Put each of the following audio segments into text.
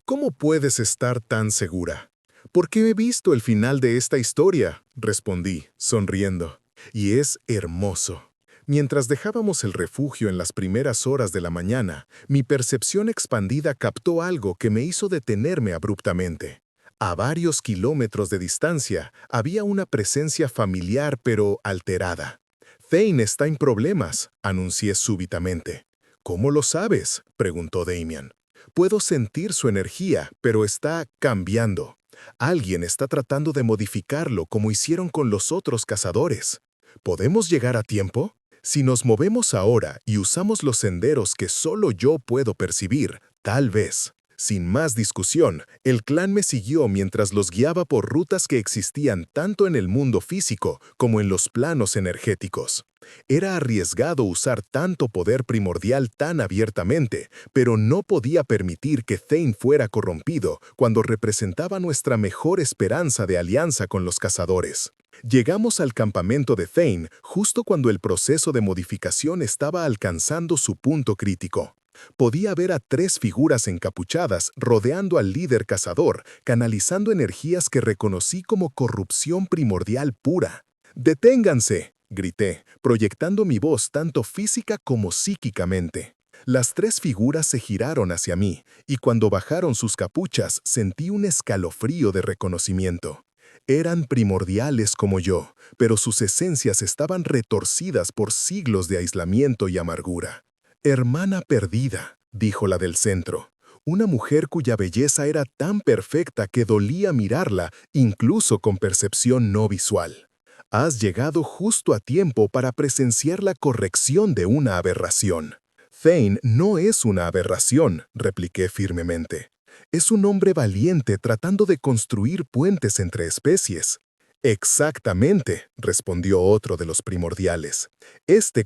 ¿Cómo puedes estar tan segura? Porque he visto el final de esta historia, respondí, sonriendo. Y es hermoso. Mientras dejábamos el refugio en las primeras horas de la mañana, mi percepción expandida captó algo que me hizo detenerme abruptamente. A varios kilómetros de distancia había una presencia familiar pero alterada. Thane está en problemas, anuncié súbitamente. ¿Cómo lo sabes?, preguntó Damian. Puedo sentir su energía, pero está cambiando. Alguien está tratando de modificarlo como hicieron con los otros cazadores. ¿Podemos llegar a tiempo? Si nos movemos ahora y usamos los senderos que solo yo puedo percibir, tal vez. Sin más discusión, el clan me siguió mientras los guiaba por rutas que existían tanto en el mundo físico como en los planos energéticos. Era arriesgado usar tanto poder primordial tan abiertamente, pero no podía permitir que Thane fuera corrompido cuando representaba nuestra mejor esperanza de alianza con los cazadores. Llegamos al campamento de Thane justo cuando el proceso de modificación estaba alcanzando su punto crítico. Podía ver a 3 figuras encapuchadas rodeando al líder cazador, canalizando energías que reconocí como corrupción primordial pura. ¡Deténganse!, grité, proyectando mi voz tanto física como psíquicamente. Las 3 figuras se giraron hacia mí, y cuando bajaron sus capuchas sentí un escalofrío de reconocimiento. Eran primordiales como yo, pero sus esencias estaban retorcidas por siglos de aislamiento y amargura. «Hermana perdida», dijo la del centro, una mujer cuya belleza era tan perfecta que dolía mirarla, incluso con percepción no visual. «Has llegado justo a tiempo para presenciar la corrección de una aberración». «Thane no es una aberración», repliqué firmemente. «Es un hombre valiente tratando de construir puentes entre especies». «Exactamente», respondió otro de los primordiales.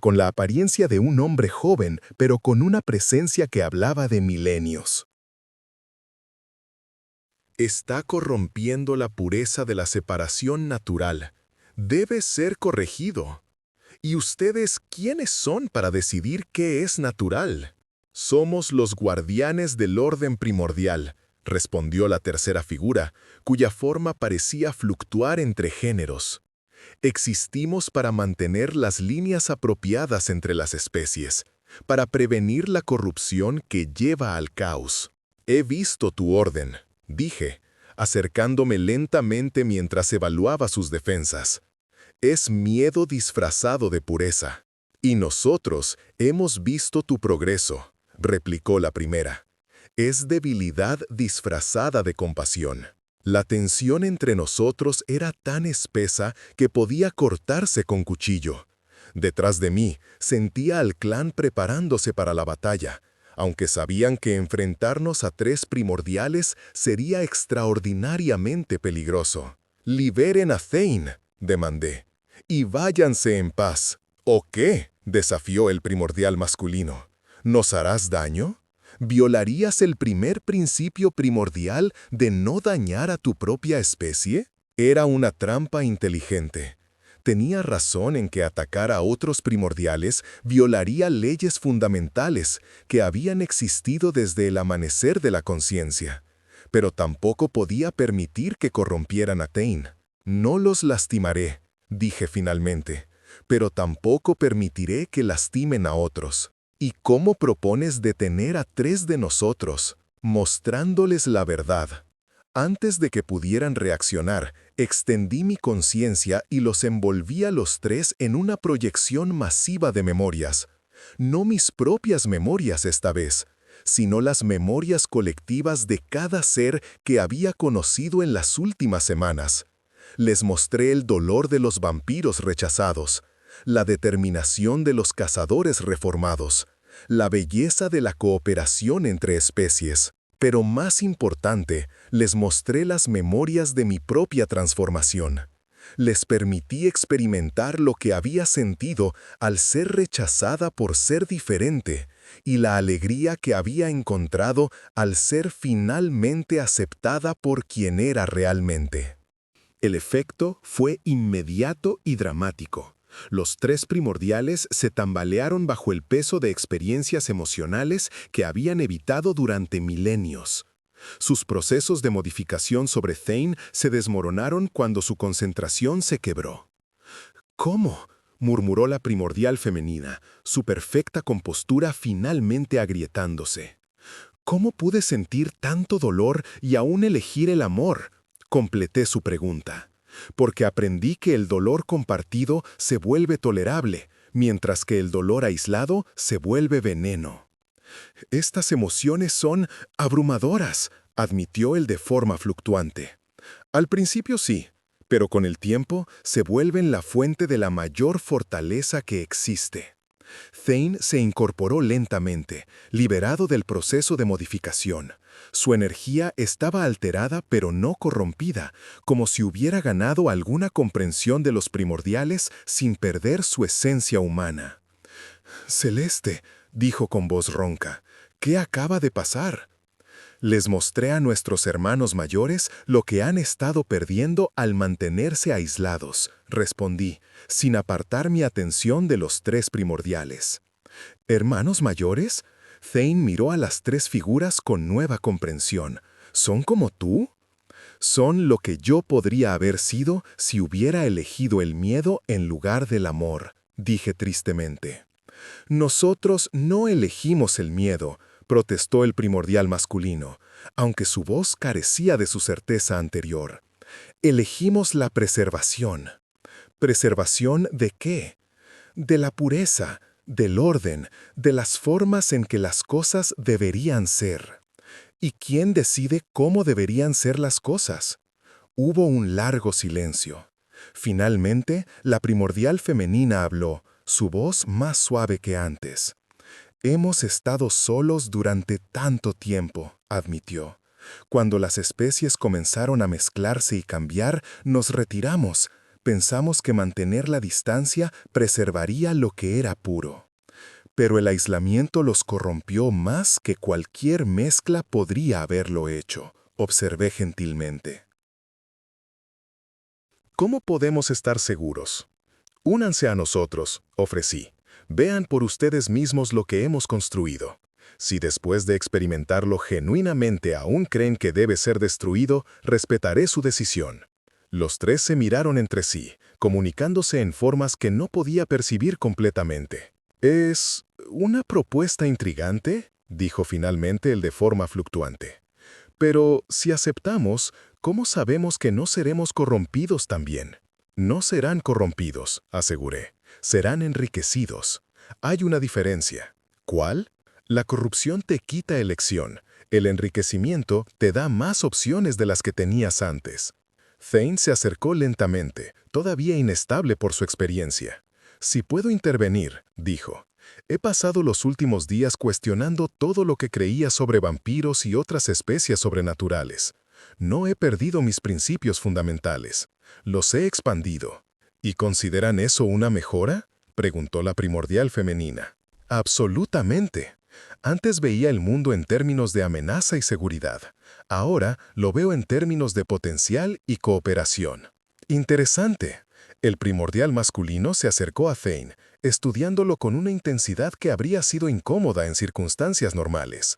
Con la apariencia de un hombre joven, pero con una presencia que hablaba de milenios. Está corrompiendo la pureza de la separación natural. Debe ser corregido. ¿Y ustedes quiénes son para decidir qué es natural? Somos los guardianes del orden primordial, respondió la tercera figura, cuya forma parecía fluctuar entre géneros. Existimos para mantener las líneas apropiadas entre las especies, para prevenir la corrupción que lleva al caos. He visto tu orden, dije, acercándome lentamente mientras evaluaba sus defensas. Es miedo disfrazado de pureza. Y nosotros hemos visto tu progreso, replicó la primera. Es debilidad disfrazada de compasión. La tensión entre nosotros era tan espesa que podía cortarse con cuchillo. Detrás de mí sentía al clan preparándose para la batalla, aunque sabían que enfrentarnos a 3 primordiales sería extraordinariamente peligroso. «Liberen a Thane», demandé, «y váyanse en paz». «¿O qué?», desafió el primordial masculino. «¿Nos harás daño? ¿Violarías el primer principio primordial de no dañar a tu propia especie?» Era una trampa inteligente. Tenía razón en que atacar a otros primordiales violaría leyes fundamentales que habían existido desde el amanecer de la conciencia. Pero tampoco podía permitir que corrompieran a Thane. «No los lastimaré», dije finalmente, «pero tampoco permitiré que lastimen a otros». «¿Y cómo propones detener a 3 de nosotros?» «Mostrándoles la verdad». Antes de que pudieran reaccionar, extendí mi conciencia y los envolví a los 3 en una proyección masiva de memorias. No mis propias memorias esta vez, sino las memorias colectivas de cada ser que había conocido en las últimas semanas. Les mostré el dolor de los vampiros rechazados, la determinación de los cazadores reformados, la belleza de la cooperación entre especies. Pero más importante, les mostré las memorias de mi propia transformación. Les permití experimentar lo que había sentido al ser rechazada por ser diferente y la alegría que había encontrado al ser finalmente aceptada por quien era realmente. El efecto fue inmediato y dramático. Los 3 primordiales se tambalearon bajo el peso de experiencias emocionales que habían evitado durante milenios. Sus procesos de modificación sobre Thane se desmoronaron cuando su concentración se quebró. ¿Cómo?, murmuró la primordial femenina, su perfecta compostura finalmente agrietándose. ¿Cómo pude sentir tanto dolor y aún elegir el amor? Completé su pregunta. Porque aprendí que el dolor compartido se vuelve tolerable, mientras que el dolor aislado se vuelve veneno. Estas emociones son abrumadoras, admitió el de forma fluctuante. Al principio sí, pero con el tiempo se vuelven la fuente de la mayor fortaleza que existe. Thane se incorporó lentamente, liberado del proceso de modificación. Su energía estaba alterada pero no corrompida, como si hubiera ganado alguna comprensión de los primordiales sin perder su esencia humana. «Celeste», dijo con voz ronca, «¿qué acaba de pasar?» Les mostré a nuestros hermanos mayores lo que han estado perdiendo al mantenerse aislados, respondí, sin apartar mi atención de los tres primordiales. ¿Hermanos mayores? Thane miró a las tres figuras con nueva comprensión. ¿Son como tú? Son lo que yo podría haber sido si hubiera elegido el miedo en lugar del amor, dije tristemente. Nosotros no elegimos el miedo, protestó el primordial masculino, aunque su voz carecía de su certeza anterior. Elegimos la preservación. ¿Preservación de qué? De la pureza, del orden, de las formas en que las cosas deberían ser. ¿Y quién decide cómo deberían ser las cosas? Hubo un largo silencio. Finalmente, la primordial femenina habló, su voz más suave que antes. Hemos estado solos durante tanto tiempo, admitió. Cuando las especies comenzaron a mezclarse y cambiar, nos retiramos. Pensamos que mantener la distancia preservaría lo que era puro. Pero el aislamiento los corrompió más que cualquier mezcla podría haberlo hecho, observé gentilmente. ¿Cómo podemos estar seguros? Únanse a nosotros, ofrecí. Vean por ustedes mismos lo que hemos construido. Si después de experimentarlo genuinamente aún creen que debe ser destruido, respetaré su decisión. Los tres se miraron entre sí, comunicándose en formas que no podía percibir completamente. «¿Es una propuesta intrigante?», dijo finalmente el de forma fluctuante. «Pero si aceptamos, ¿cómo sabemos que no seremos corrompidos también?» «No serán corrompidos», aseguré. «Serán enriquecidos. Hay una diferencia». «¿Cuál?» «La corrupción te quita elección. El enriquecimiento te da más opciones de las que tenías antes». Thane se acercó lentamente, todavía inestable por su experiencia. «Si puedo intervenir», dijo. «He pasado los últimos días cuestionando todo lo que creía sobre vampiros y otras especies sobrenaturales. No he perdido mis principios fundamentales. Los he expandido». «¿Y consideran eso una mejora?», preguntó la primordial femenina. «Absolutamente. Antes veía el mundo en términos de amenaza y seguridad. Ahora lo veo en términos de potencial y cooperación». «Interesante». El primordial masculino se acercó a Thane, estudiándolo con una intensidad que habría sido incómoda en circunstancias normales.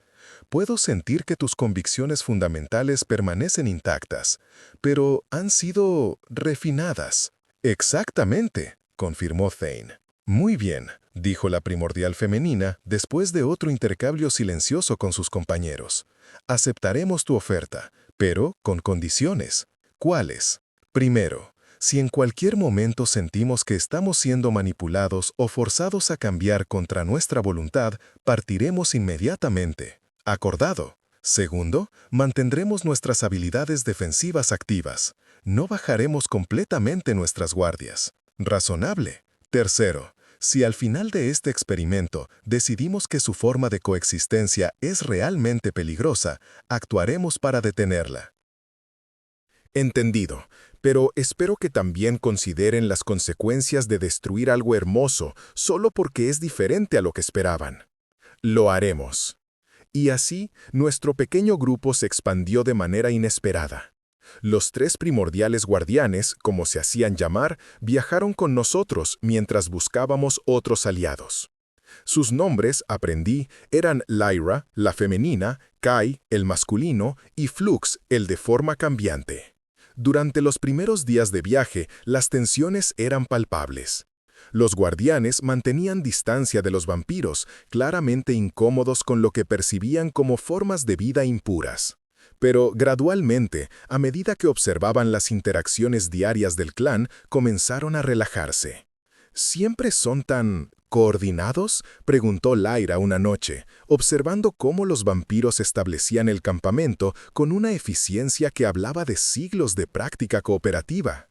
«Puedo sentir que tus convicciones fundamentales permanecen intactas, pero han sido refinadas». «Exactamente», confirmó Thane. «Muy bien», dijo la primordial femenina después de otro intercambio silencioso con sus compañeros. «Aceptaremos tu oferta, pero con condiciones». «¿Cuáles?» «Primero, si en cualquier momento sentimos que estamos siendo manipulados o forzados a cambiar contra nuestra voluntad, partiremos inmediatamente». «Acordado». «Segundo, mantendremos nuestras habilidades defensivas activas. No bajaremos completamente nuestras guardias». «Razonable». «Tercero, si al final de este experimento decidimos que su forma de coexistencia es realmente peligrosa, actuaremos para detenerla». «Entendido, pero espero que también consideren las consecuencias de destruir algo hermoso solo porque es diferente a lo que esperaban». «Lo haremos». Y así, nuestro pequeño grupo se expandió de manera inesperada. Los tres primordiales guardianes, como se hacían llamar, viajaron con nosotros mientras buscábamos otros aliados. Sus nombres, aprendí, eran Lyra, la femenina, Kai, el masculino, y Flux, el de forma cambiante. Durante los primeros días de viaje, las tensiones eran palpables. Los guardianes mantenían distancia de los vampiros, claramente incómodos con lo que percibían como formas de vida impuras. Pero gradualmente, a medida que observaban las interacciones diarias del clan, comenzaron a relajarse. ¿Siempre son tan coordinados?, preguntó Lyra una noche, observando cómo los vampiros establecían el campamento con una eficiencia que hablaba de siglos de práctica cooperativa.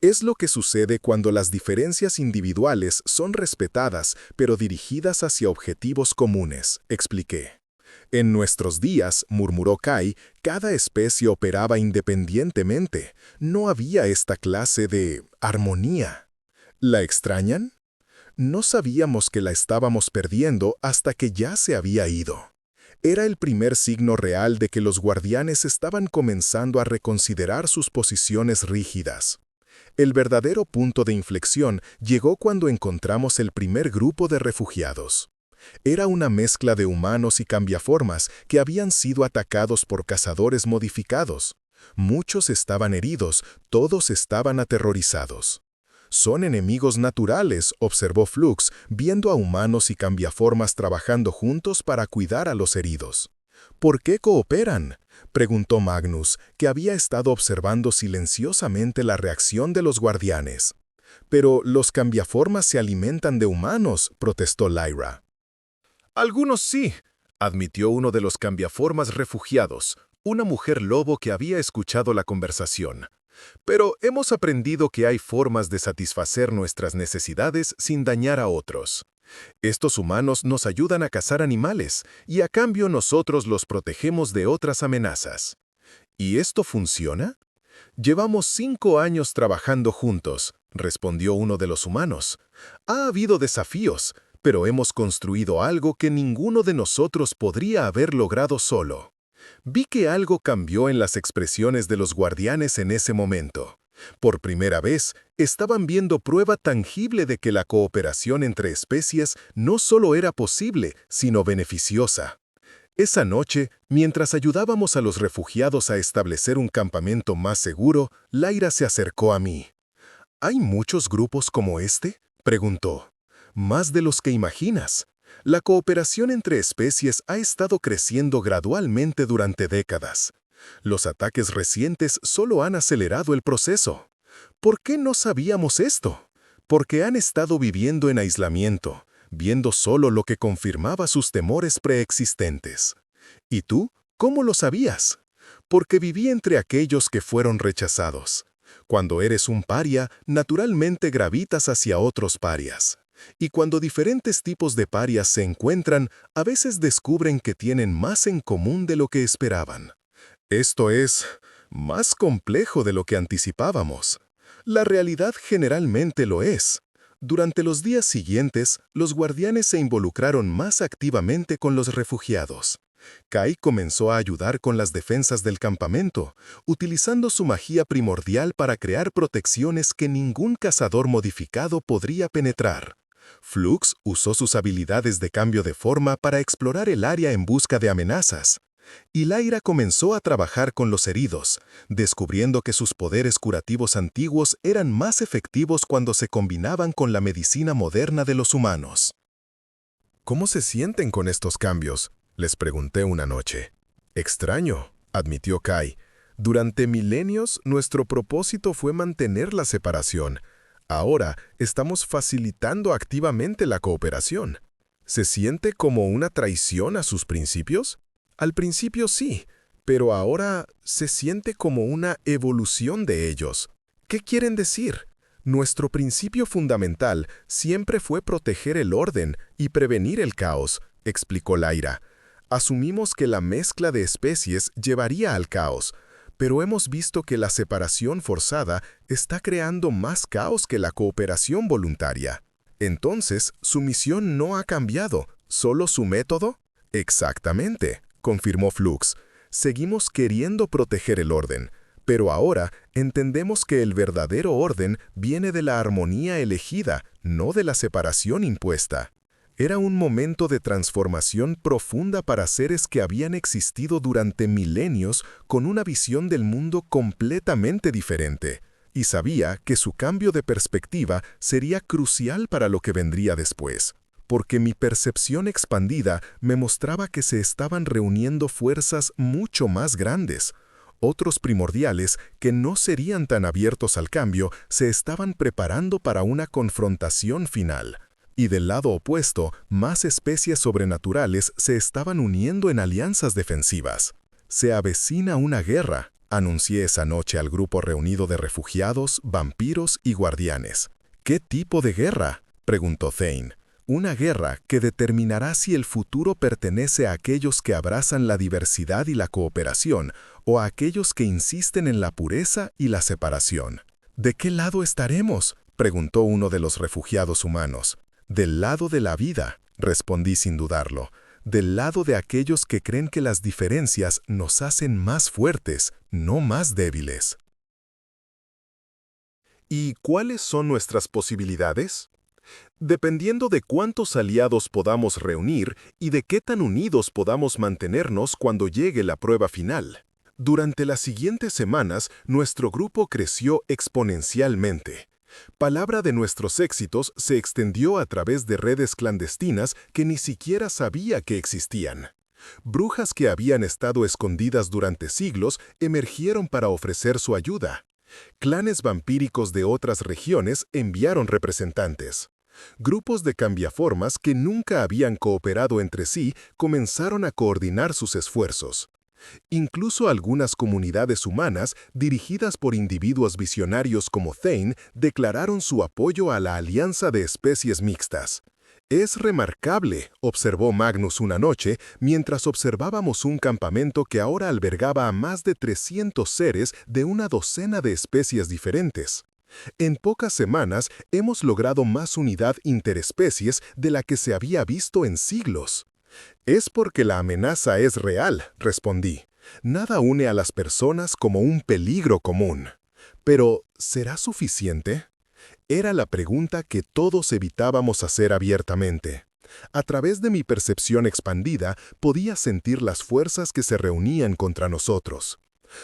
Es lo que sucede cuando las diferencias individuales son respetadas pero dirigidas hacia objetivos comunes, expliqué. En nuestros días, murmuró Kai, cada especie operaba independientemente. No había esta clase de armonía. ¿La extrañan? No sabíamos que la estábamos perdiendo hasta que ya se había ido. Era el primer signo real de que los guardianes estaban comenzando a reconsiderar sus posiciones rígidas. El verdadero punto de inflexión llegó cuando encontramos el primer grupo de refugiados. Era una mezcla de humanos y cambiaformas que habían sido atacados por cazadores modificados. Muchos estaban heridos, todos estaban aterrorizados. Son enemigos naturales, observó Flux, viendo a humanos y cambiaformas trabajando juntos para cuidar a los heridos. ¿Por qué cooperan?, preguntó Magnus, que había estado observando silenciosamente la reacción de los guardianes. Pero los cambiaformas se alimentan de humanos, protestó Lyra. Algunos sí, admitió uno de los cambiaformas refugiados, una mujer lobo que había escuchado la conversación. Pero hemos aprendido que hay formas de satisfacer nuestras necesidades sin dañar a otros. Estos humanos nos ayudan a cazar animales y a cambio nosotros los protegemos de otras amenazas. ¿Y esto funciona? Llevamos 5 años trabajando juntos, respondió uno de los humanos. Ha habido desafíos, pero hemos construido algo que ninguno de nosotros podría haber logrado solo. Vi que algo cambió en las expresiones de los guardianes en ese momento. Por primera vez, estaban viendo prueba tangible de que la cooperación entre especies no solo era posible, sino beneficiosa. Esa noche, mientras ayudábamos a los refugiados a establecer un campamento más seguro, Lyra se acercó a mí. ¿Hay muchos grupos como este?, preguntó. Más de los que imaginas. La cooperación entre especies ha estado creciendo gradualmente durante décadas. Los ataques recientes solo han acelerado el proceso. ¿Por qué no sabíamos esto? Porque han estado viviendo en aislamiento, viendo solo lo que confirmaba sus temores preexistentes. ¿Y tú? ¿Cómo lo sabías? Porque viví entre aquellos que fueron rechazados. Cuando eres un paria, naturalmente gravitas hacia otros parias. Y cuando diferentes tipos de parias se encuentran, a veces descubren que tienen más en común de lo que esperaban. Esto es más complejo de lo que anticipábamos. La realidad generalmente lo es. Durante los días siguientes, los guardianes se involucraron más activamente con los refugiados. Kai comenzó a ayudar con las defensas del campamento, utilizando su magia primordial para crear protecciones que ningún cazador modificado podría penetrar. Flux usó sus habilidades de cambio de forma para explorar el área en busca de amenazas. Y Lyra comenzó a trabajar con los heridos, descubriendo que sus poderes curativos antiguos eran más efectivos cuando se combinaban con la medicina moderna de los humanos. ¿Cómo se sienten con estos cambios?, les pregunté una noche. Extraño, admitió Kai. Durante milenios, nuestro propósito fue mantener la separación. Ahora estamos facilitando activamente la cooperación. ¿Se siente como una traición a sus principios? Al principio sí, pero ahora se siente como una evolución de ellos. ¿Qué quieren decir? Nuestro principio fundamental siempre fue proteger el orden y prevenir el caos, explicó Lyra. Asumimos que la mezcla de especies llevaría al caos, pero hemos visto que la separación forzada está creando más caos que la cooperación voluntaria. Entonces, su misión no ha cambiado, ¿solo su método? Exactamente, confirmó Flux. Seguimos queriendo proteger el orden, pero ahora entendemos que el verdadero orden viene de la armonía elegida, no de la separación impuesta. Era un momento de transformación profunda para seres que habían existido durante milenios con una visión del mundo completamente diferente, y sabía que su cambio de perspectiva sería crucial para lo que vendría después, porque mi percepción expandida me mostraba que se estaban reuniendo fuerzas mucho más grandes. Otros primordiales, que no serían tan abiertos al cambio, se estaban preparando para una confrontación final. Y del lado opuesto, más especies sobrenaturales se estaban uniendo en alianzas defensivas. Se avecina una guerra, anuncié esa noche al grupo reunido de refugiados, vampiros y guardianes. ¿Qué tipo de guerra?, preguntó Thane. Una guerra que determinará si el futuro pertenece a aquellos que abrazan la diversidad y la cooperación, o a aquellos que insisten en la pureza y la separación. ¿De qué lado estaremos?, preguntó uno de los refugiados humanos. Del lado de la vida, respondí sin dudarlo. Del lado de aquellos que creen que las diferencias nos hacen más fuertes, no más débiles. ¿Y cuáles son nuestras posibilidades? Dependiendo de cuántos aliados podamos reunir y de qué tan unidos podamos mantenernos cuando llegue la prueba final. Durante las siguientes semanas, nuestro grupo creció exponencialmente. Palabra de nuestros éxitos se extendió a través de redes clandestinas que ni siquiera sabía que existían. Brujas que habían estado escondidas durante siglos emergieron para ofrecer su ayuda. Clanes vampíricos de otras regiones enviaron representantes. Grupos de cambiaformas que nunca habían cooperado entre sí comenzaron a coordinar sus esfuerzos. Incluso algunas comunidades humanas, dirigidas por individuos visionarios como Thane, declararon su apoyo a la alianza de especies mixtas. «Es remarcable», observó Magnus una noche, mientras observábamos un campamento que ahora albergaba a más de 300 seres de una docena de especies diferentes. En pocas semanas hemos logrado más unidad interespecies de la que se había visto en siglos. «Es porque la amenaza es real», respondí. «Nada une a las personas como un peligro común». Pero, ¿será suficiente? Era la pregunta que todos evitábamos hacer abiertamente. A través de mi percepción expandida, podía sentir las fuerzas que se reunían contra nosotros.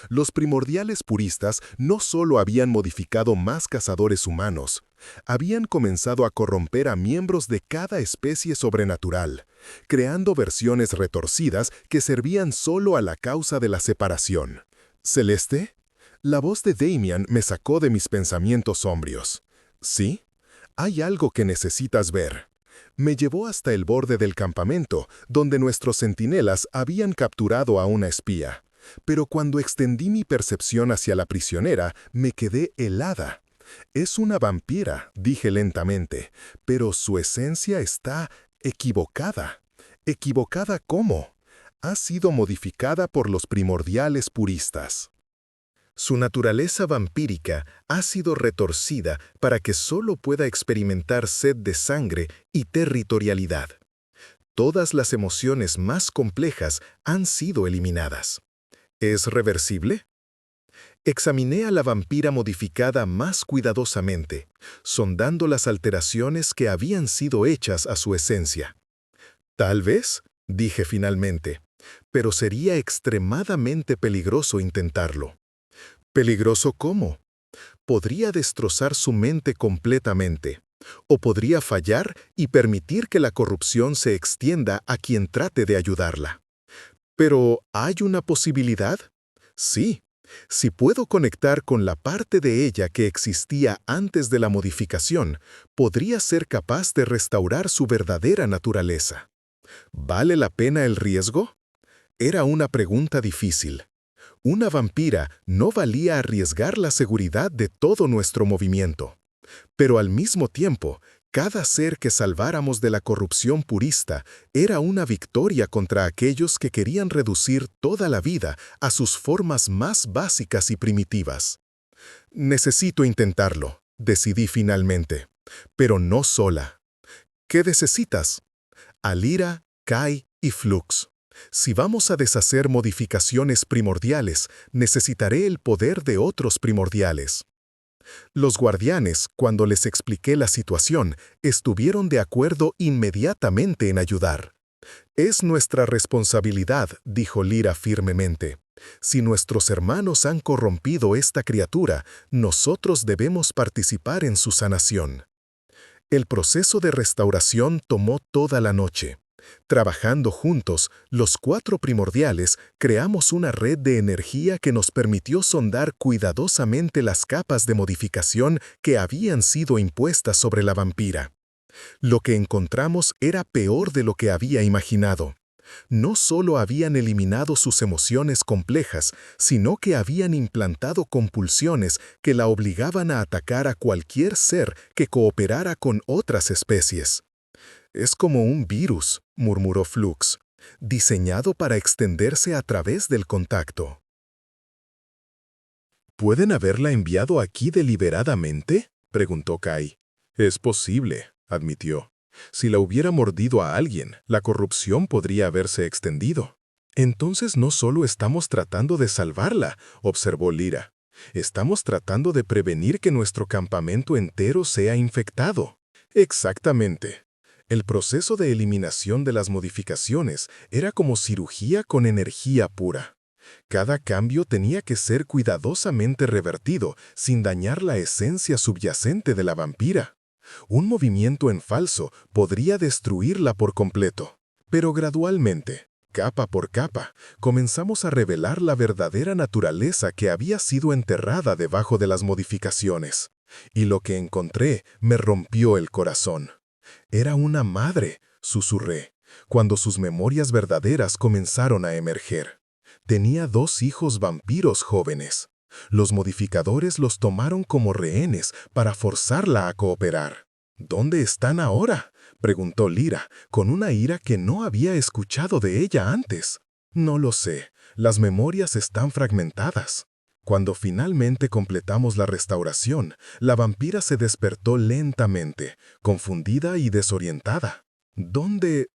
Los primordiales puristas no solo habían modificado más cazadores humanos, habían comenzado a corromper a miembros de cada especie sobrenatural, creando versiones retorcidas que servían solo a la causa de la separación. ¿Celeste? La voz de Damian me sacó de mis pensamientos sombríos. ¿Sí? Hay algo que necesitas ver. Me llevó hasta el borde del campamento, donde nuestros centinelas habían capturado a una espía. Pero cuando extendí mi percepción hacia la prisionera, me quedé helada. «Es una vampira», dije lentamente, «pero su esencia está equivocada». ¿Equivocada cómo? Ha sido modificada por los primordiales puristas. Su naturaleza vampírica ha sido retorcida para que solo pueda experimentar sed de sangre y territorialidad. Todas las emociones más complejas han sido eliminadas. ¿Es reversible? Examiné a la vampira modificada más cuidadosamente, sondando las alteraciones que habían sido hechas a su esencia. Tal vez, dije finalmente, pero sería extremadamente peligroso intentarlo. ¿Peligroso cómo? Podría destrozar su mente completamente, o podría fallar y permitir que la corrupción se extienda a quien trate de ayudarla. ¿Pero hay una posibilidad? Sí. Si puedo conectar con la parte de ella que existía antes de la modificación, podría ser capaz de restaurar su verdadera naturaleza. ¿Vale la pena el riesgo? Era una pregunta difícil. Una vampira no valía arriesgar la seguridad de todo nuestro movimiento. Pero al mismo tiempo, cada ser que salváramos de la corrupción purista era una victoria contra aquellos que querían reducir toda la vida a sus formas más básicas y primitivas. Necesito intentarlo, decidí finalmente, pero no sola. ¿Qué necesitas? Alira, Kai y Flux. Si vamos a deshacer modificaciones primordiales, necesitaré el poder de otros primordiales. Los guardianes, cuando les expliqué la situación, estuvieron de acuerdo inmediatamente en ayudar. «Es nuestra responsabilidad», dijo Lyra firmemente. «Si nuestros hermanos han corrompido esta criatura, nosotros debemos participar en su sanación». El proceso de restauración tomó toda la noche. Trabajando juntos, los 4 primordiales creamos una red de energía que nos permitió sondar cuidadosamente las capas de modificación que habían sido impuestas sobre la vampira. Lo que encontramos era peor de lo que había imaginado. No solo habían eliminado sus emociones complejas, sino que habían implantado compulsiones que la obligaban a atacar a cualquier ser que cooperara con otras especies. «Es como un virus», murmuró Flux, «diseñado para extenderse a través del contacto». «¿Pueden haberla enviado aquí deliberadamente?», preguntó Kai. «Es posible», admitió. «Si la hubiera mordido a alguien, la corrupción podría haberse extendido». «Entonces no solo estamos tratando de salvarla», observó Lyra. «Estamos tratando de prevenir que nuestro campamento entero sea infectado». «Exactamente». El proceso de eliminación de las modificaciones era como cirugía con energía pura. Cada cambio tenía que ser cuidadosamente revertido sin dañar la esencia subyacente de la vampira. Un movimiento en falso podría destruirla por completo. Pero gradualmente, capa por capa, comenzamos a revelar la verdadera naturaleza que había sido enterrada debajo de las modificaciones. Y lo que encontré me rompió el corazón. «Era una madre», susurré, cuando sus memorias verdaderas comenzaron a emerger. Tenía 2 hijos vampiros jóvenes. Los modificadores los tomaron como rehenes para forzarla a cooperar. «¿Dónde están ahora?», preguntó Lyra, con una ira que no había escuchado de ella antes. «No lo sé. Las memorias están fragmentadas». Cuando finalmente completamos la restauración, la vampira se despertó lentamente, confundida y desorientada. «¿Dónde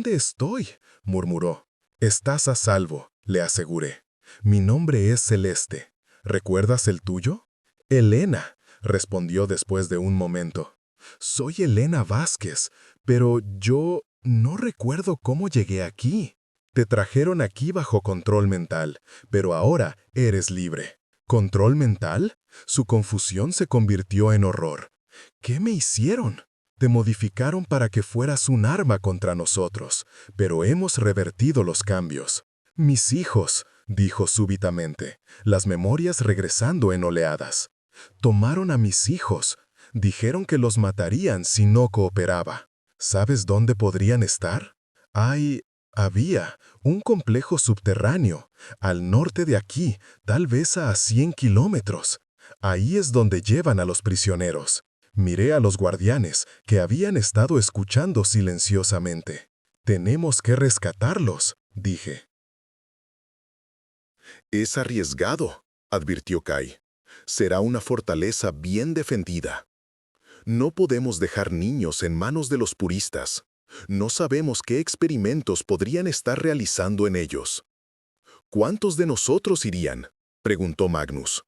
estoy?», murmuró. «Estás a salvo», le aseguré. «Mi nombre es Celeste. ¿Recuerdas el tuyo?». «Elena», respondió después de un momento. «Soy Elena Vázquez, pero yo no recuerdo cómo llegué aquí». «Te trajeron aquí bajo control mental, pero ahora eres libre». «¿Control mental?». Su confusión se convirtió en horror. «¿Qué me hicieron?». «Te modificaron para que fueras un arma contra nosotros, pero hemos revertido los cambios». «Mis hijos», dijo súbitamente, las memorias regresando en oleadas. «Tomaron a mis hijos. Dijeron que los matarían si no cooperaba». «¿Sabes dónde podrían estar?». Había un complejo subterráneo, al norte de aquí, tal vez a 100 kilómetros. Ahí es donde llevan a los prisioneros. Miré a los guardianes, que habían estado escuchando silenciosamente. «Tenemos que rescatarlos», dije. «Es arriesgado», advirtió Kai. «Será una fortaleza bien defendida. No podemos dejar niños en manos de los puristas. No sabemos qué experimentos podrían estar realizando en ellos». «¿Cuántos de nosotros irían?», preguntó Magnus.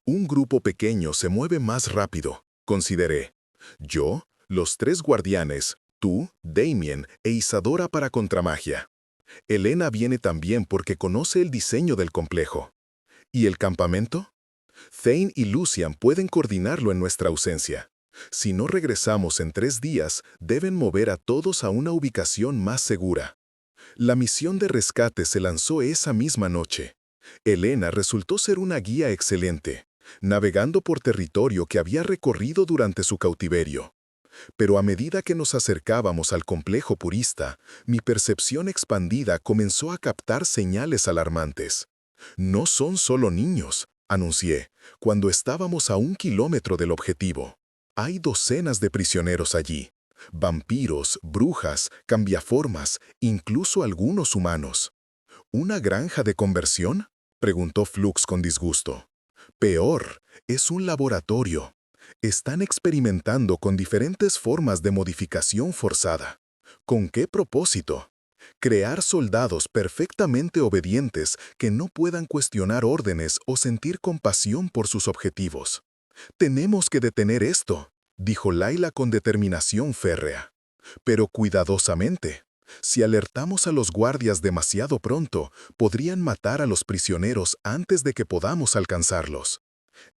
«Un grupo pequeño se mueve más rápido», consideré. «Yo, los 3 guardianes, tú, Damien e Isadora para contramagia. Elena viene también porque conoce el diseño del complejo». «¿Y el campamento?». «Thane y Lucian pueden coordinarlo en nuestra ausencia. Si no regresamos en 3 días, deben mover a todos a una ubicación más segura». La misión de rescate se lanzó esa misma noche. Elena resultó ser una guía excelente, navegando por territorio que había recorrido durante su cautiverio. Pero a medida que nos acercábamos al complejo purista, mi percepción expandida comenzó a captar señales alarmantes. «No son solo niños», anuncié, cuando estábamos a 1 kilómetro del objetivo. «Hay docenas de prisioneros allí. Vampiros, brujas, cambiaformas, incluso algunos humanos». «¿Una granja de conversión?», preguntó Flux con disgusto. «Peor, es un laboratorio. Están experimentando con diferentes formas de modificación forzada». ¿Con qué propósito? «Crear soldados perfectamente obedientes que no puedan cuestionar órdenes o sentir compasión por sus objetivos». «Tenemos que detener esto», dijo Layla con determinación férrea. «Pero cuidadosamente. Si alertamos a los guardias demasiado pronto, podrían matar a los prisioneros antes de que podamos alcanzarlos».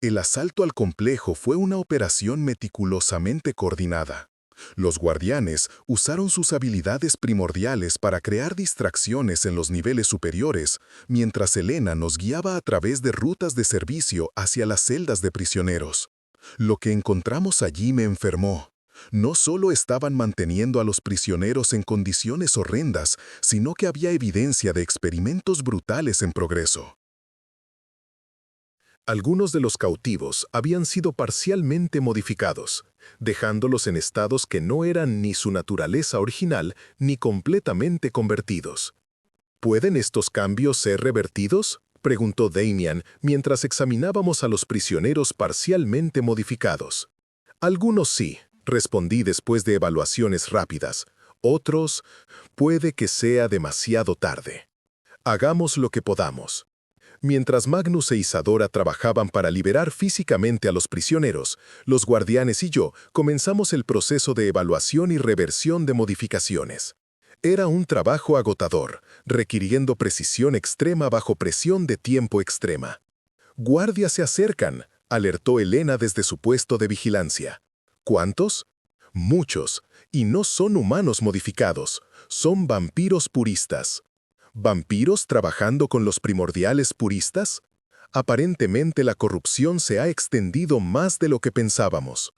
El asalto al complejo fue una operación meticulosamente coordinada. Los guardianes usaron sus habilidades primordiales para crear distracciones en los niveles superiores, mientras Elena nos guiaba a través de rutas de servicio hacia las celdas de prisioneros. Lo que encontramos allí me enfermó. No solo estaban manteniendo a los prisioneros en condiciones horrendas, sino que había evidencia de experimentos brutales en progreso. Algunos de los cautivos habían sido parcialmente modificados, dejándolos en estados que no eran ni su naturaleza original ni completamente convertidos. ¿Pueden estos cambios ser revertidos?, preguntó Damian mientras examinábamos a los prisioneros parcialmente modificados. Algunos sí, respondí después de evaluaciones rápidas. Otros, puede que sea demasiado tarde. Hagamos lo que podamos. Mientras Magnus e Isadora trabajaban para liberar físicamente a los prisioneros, los guardianes y yo comenzamos el proceso de evaluación y reversión de modificaciones. Era un trabajo agotador, requiriendo precisión extrema bajo presión de tiempo extrema. «Guardias se acercan», alertó Elena desde su puesto de vigilancia. ¿Cuántos? Muchos, y no son humanos modificados, son vampiros puristas. ¿Vampiros trabajando con los primordiales puristas? Aparentemente la corrupción se ha extendido más de lo que pensábamos.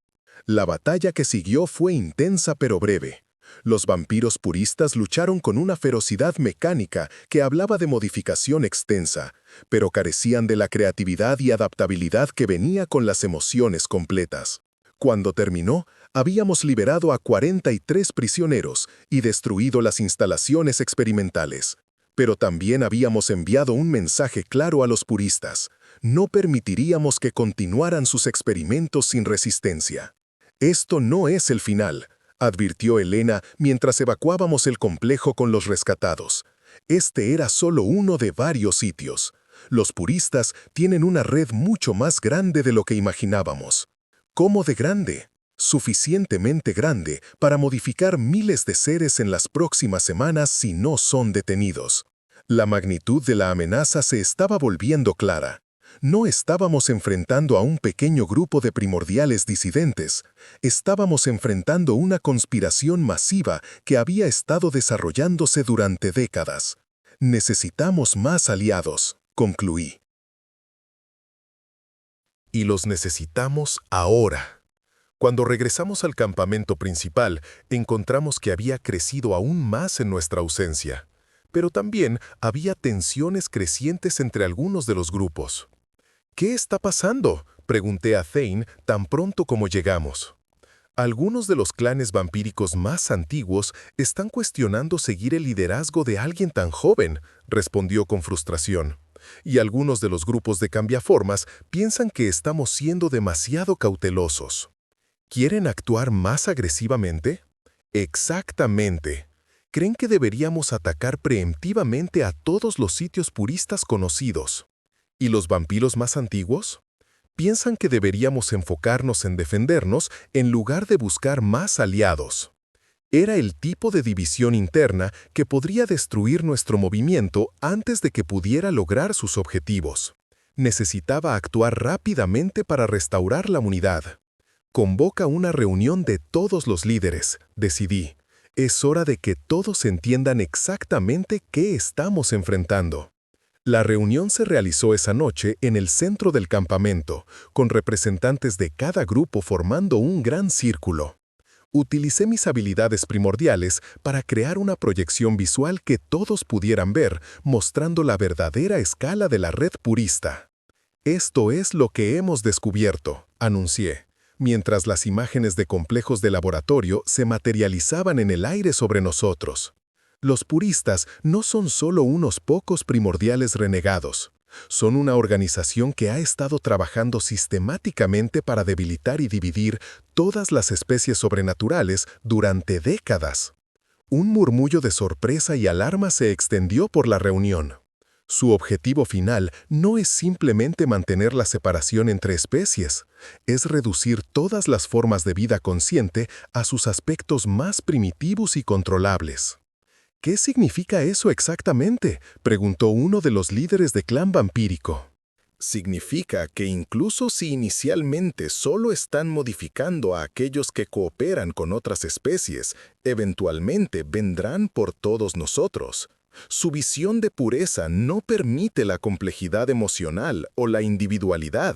La batalla que siguió fue intensa pero breve. Los vampiros puristas lucharon con una ferocidad mecánica que hablaba de modificación extensa, pero carecían de la creatividad y adaptabilidad que venía con las emociones completas. Cuando terminó, habíamos liberado a 43 prisioneros y destruido las instalaciones experimentales. Pero también habíamos enviado un mensaje claro a los puristas. No permitiríamos que continuaran sus experimentos sin resistencia. «Esto no es el final», advirtió Elena mientras evacuábamos el complejo con los rescatados. Este era solo uno de varios sitios. Los puristas tienen una red mucho más grande de lo que imaginábamos. ¿Cómo de grande? Suficientemente grande para modificar miles de seres en las próximas semanas si no son detenidos. La magnitud de la amenaza se estaba volviendo clara. No estábamos enfrentando a un pequeño grupo de primordiales disidentes. Estábamos enfrentando una conspiración masiva que había estado desarrollándose durante décadas. «Necesitamos más aliados», concluí. Y los necesitamos ahora. Cuando regresamos al campamento principal, encontramos que había crecido aún más en nuestra ausencia. Pero también había tensiones crecientes entre algunos de los grupos. «¿Qué está pasando?», pregunté a Thane tan pronto como llegamos. «Algunos de los clanes vampíricos más antiguos están cuestionando seguir el liderazgo de alguien tan joven», respondió con frustración. «Y algunos de los grupos de cambiaformas piensan que estamos siendo demasiado cautelosos». ¿Quieren actuar más agresivamente? Exactamente. ¿Creen que deberíamos atacar preemptivamente a todos los sitios puristas conocidos? ¿Y los vampiros más antiguos? Piensan que deberíamos enfocarnos en defendernos en lugar de buscar más aliados. Era el tipo de división interna que podría destruir nuestro movimiento antes de que pudiera lograr sus objetivos. Necesitaba actuar rápidamente para restaurar la unidad. «Convoca una reunión de todos los líderes», decidí. «Es hora de que todos entiendan exactamente qué estamos enfrentando». La reunión se realizó esa noche en el centro del campamento, con representantes de cada grupo formando un gran círculo. Utilicé mis habilidades primordiales para crear una proyección visual que todos pudieran ver, mostrando la verdadera escala de la red purista. «Esto es lo que hemos descubierto», anuncié, mientras las imágenes de complejos de laboratorio se materializaban en el aire sobre nosotros. Los puristas no son solo unos pocos primordiales renegados. Son una organización que ha estado trabajando sistemáticamente para debilitar y dividir todas las especies sobrenaturales durante décadas. Un murmullo de sorpresa y alarma se extendió por la reunión. Su objetivo final no es simplemente mantener la separación entre especies, es reducir todas las formas de vida consciente a sus aspectos más primitivos y controlables. ¿Qué significa eso exactamente?, preguntó uno de los líderes de clan vampírico. Significa que incluso si inicialmente solo están modificando a aquellos que cooperan con otras especies, eventualmente vendrán por todos nosotros. Su visión de pureza no permite la complejidad emocional o la individualidad.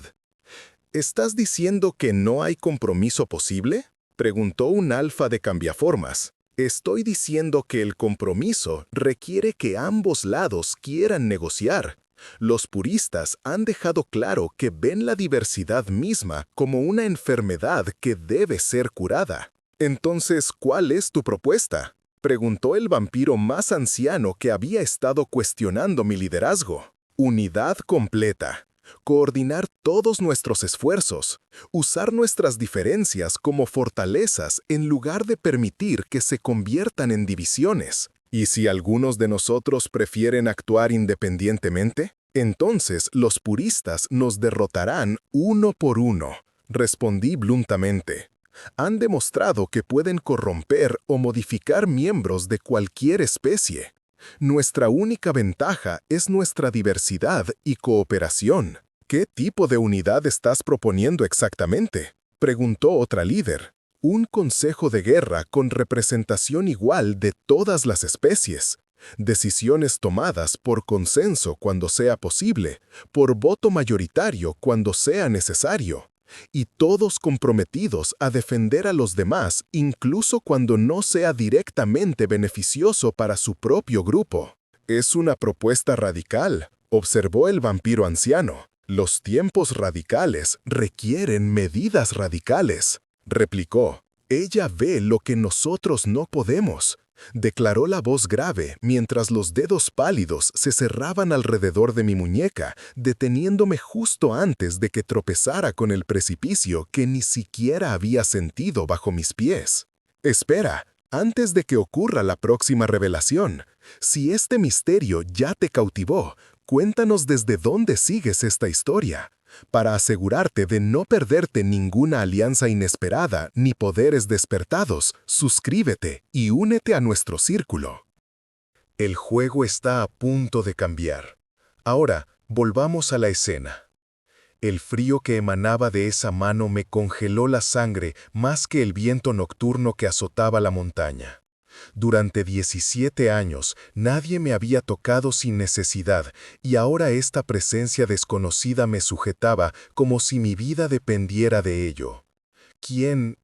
¿Estás diciendo que no hay compromiso posible?, preguntó un alfa de cambiaformas. Estoy diciendo que el compromiso requiere que ambos lados quieran negociar. Los puristas han dejado claro que ven la diversidad misma como una enfermedad que debe ser curada. Entonces, ¿cuál es tu propuesta?, preguntó el vampiro más anciano que había estado cuestionando mi liderazgo. Unidad completa. Coordinar todos nuestros esfuerzos. Usar nuestras diferencias como fortalezas en lugar de permitir que se conviertan en divisiones. ¿Y si algunos de nosotros prefieren actuar independientemente? Entonces los puristas nos derrotarán uno por uno, respondí bluntamente. Han demostrado que pueden corromper o modificar miembros de cualquier especie. Nuestra única ventaja es nuestra diversidad y cooperación. ¿Qué tipo de unidad estás proponiendo exactamente?, preguntó otra líder. Un consejo de guerra con representación igual de todas las especies. Decisiones tomadas por consenso cuando sea posible, por voto mayoritario cuando sea necesario. Y todos comprometidos a defender a los demás incluso cuando no sea directamente beneficioso para su propio grupo. Es una propuesta radical, observó el vampiro anciano. Los tiempos radicales requieren medidas radicales, replicó. Ella ve lo que nosotros no podemos, declaró la voz grave mientras los dedos pálidos se cerraban alrededor de mi muñeca, deteniéndome justo antes de que tropezara con el precipicio que ni siquiera había sentido bajo mis pies. Espera, antes de que ocurra la próxima revelación, si este misterio ya te cautivó, cuéntanos desde dónde sigues esta historia. Para asegurarte de no perderte ninguna alianza inesperada ni poderes despertados, suscríbete y únete a nuestro círculo. El juego está a punto de cambiar. Ahora, volvamos a la escena. El frío que emanaba de esa mano me congeló la sangre más que el viento nocturno que azotaba la montaña. Durante 17 años nadie me había tocado sin necesidad y ahora esta presencia desconocida me sujetaba como si mi vida dependiera de ello. ¿Quién?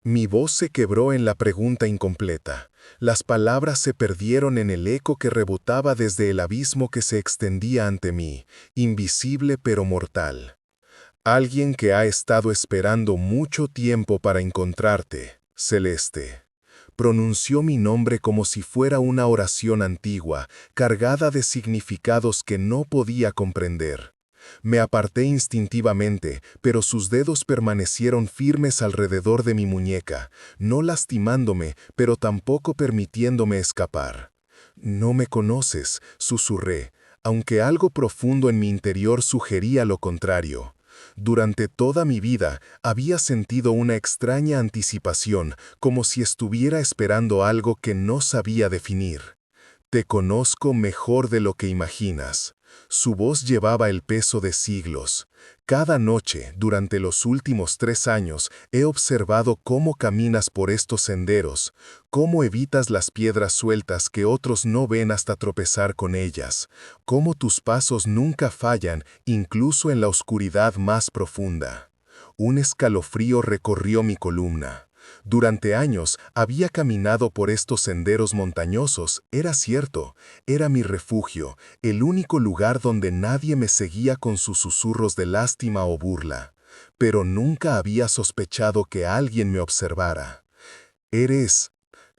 Mi voz se quebró en la pregunta incompleta. Las palabras se perdieron en el eco que rebotaba desde el abismo que se extendía ante mí, invisible pero mortal. Alguien que ha estado esperando mucho tiempo para encontrarte, Celeste. Pronunció mi nombre como si fuera una oración antigua, cargada de significados que no podía comprender. Me aparté instintivamente, pero sus dedos permanecieron firmes alrededor de mi muñeca, no lastimándome, pero tampoco permitiéndome escapar. «No me conoces», susurré, aunque algo profundo en mi interior sugería lo contrario. Durante toda mi vida había sentido una extraña anticipación, como si estuviera esperando algo que no sabía definir. «Te conozco mejor de lo que imaginas». Su voz llevaba el peso de siglos. Cada noche, durante los últimos 3 años, he observado cómo caminas por estos senderos, cómo evitas las piedras sueltas que otros no ven hasta tropezar con ellas, cómo tus pasos nunca fallan, incluso en la oscuridad más profunda. Un escalofrío recorrió mi columna. Durante años había caminado por estos senderos montañosos, era cierto, era mi refugio, el único lugar donde nadie me seguía con sus susurros de lástima o burla. Pero nunca había sospechado que alguien me observara. «Eres...»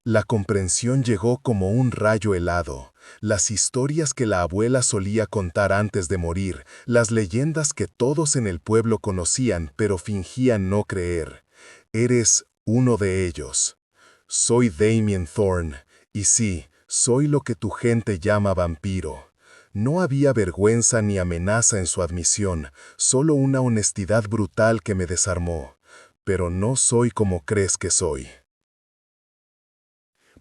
La comprensión llegó como un rayo helado. Las historias que la abuela solía contar antes de morir, las leyendas que todos en el pueblo conocían pero fingían no creer. «Eres uno de ellos. Soy Damien Thorne, y sí, soy lo que tu gente llama vampiro. No había vergüenza ni amenaza en su admisión, solo una honestidad brutal que me desarmó. Pero no soy como crees que soy.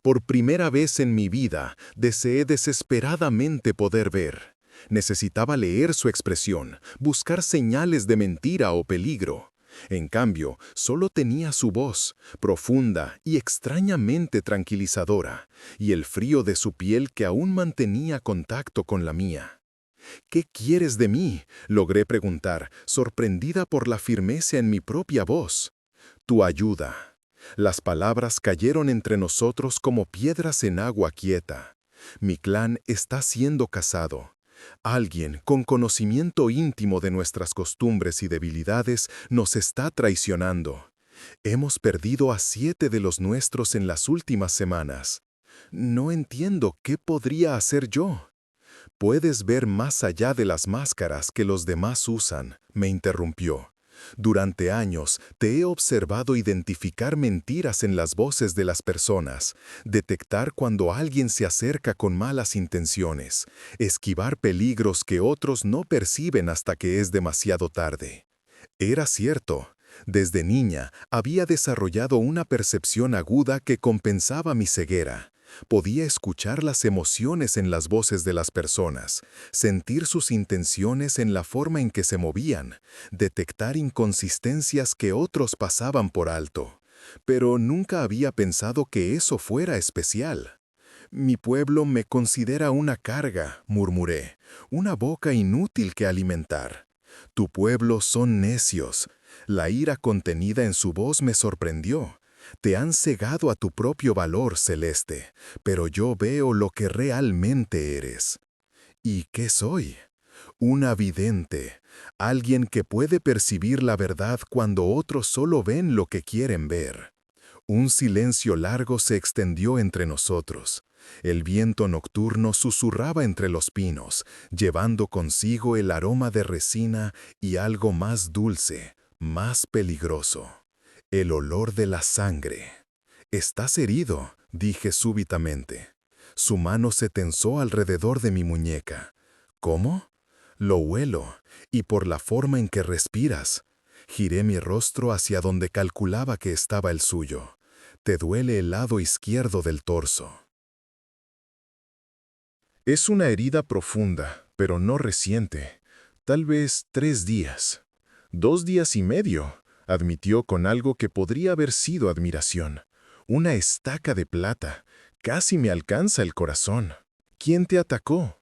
Por primera vez en mi vida, deseé desesperadamente poder ver. Necesitaba leer su expresión, buscar señales de mentira o peligro. En cambio, solo tenía su voz, profunda y extrañamente tranquilizadora, y el frío de su piel que aún mantenía contacto con la mía. ¿Qué quieres de mí?, logré preguntar, sorprendida por la firmeza en mi propia voz. Tu ayuda. Las palabras cayeron entre nosotros como piedras en agua quieta. Mi clan está siendo cazado. Alguien con conocimiento íntimo de nuestras costumbres y debilidades nos está traicionando. Hemos perdido a 7 de los nuestros en las últimas semanas. No entiendo qué podría hacer yo. Puedes ver más allá de las máscaras que los demás usan, me interrumpió. Durante años te he observado identificar mentiras en las voces de las personas, detectar cuando alguien se acerca con malas intenciones, esquivar peligros que otros no perciben hasta que es demasiado tarde. Era cierto. Desde niña había desarrollado una percepción aguda que compensaba mi ceguera. Podía escuchar las emociones en las voces de las personas, sentir sus intenciones en la forma en que se movían, detectar inconsistencias que otros pasaban por alto. Pero nunca había pensado que eso fuera especial. Mi pueblo me considera una carga, murmuré, una boca inútil que alimentar. Tu pueblo son necios. La ira contenida en su voz me sorprendió. Te han cegado a tu propio valor, Celeste, pero yo veo lo que realmente eres. ¿Y qué soy? Una vidente, alguien que puede percibir la verdad cuando otros solo ven lo que quieren ver. Un silencio largo se extendió entre nosotros. El viento nocturno susurraba entre los pinos, llevando consigo el aroma de resina y algo más dulce, más peligroso. El olor de la sangre. «Estás herido», dije súbitamente. Su mano se tensó alrededor de mi muñeca. «¿Cómo?» «Lo huelo, y por la forma en que respiras». Giré mi rostro hacia donde calculaba que estaba el suyo. «Te duele el lado izquierdo del torso». Es una herida profunda, pero no reciente. Tal vez 3 días. 2 días y medio, admitió con algo que podría haber sido admiración. Una estaca de plata. Casi me alcanza el corazón. ¿Quién te atacó?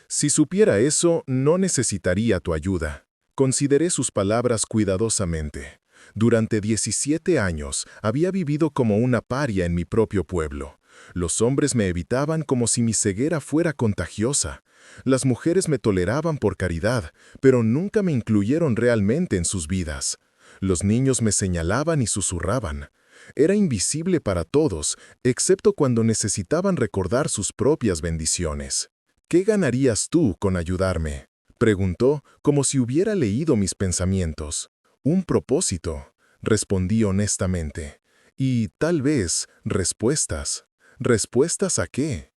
Si supiera eso, no necesitaría tu ayuda. Consideré sus palabras cuidadosamente. Durante 17 años había vivido como una paria en mi propio pueblo. Los hombres me evitaban como si mi ceguera fuera contagiosa. Las mujeres me toleraban por caridad, pero nunca me incluyeron realmente en sus vidas. Los niños me señalaban y susurraban. Era invisible para todos, excepto cuando necesitaban recordar sus propias bendiciones. «¿Qué ganarías tú con ayudarme?», preguntó, como si hubiera leído mis pensamientos. «Un propósito», respondí honestamente. «Y tal vez respuestas». ¿Respuestas a qué?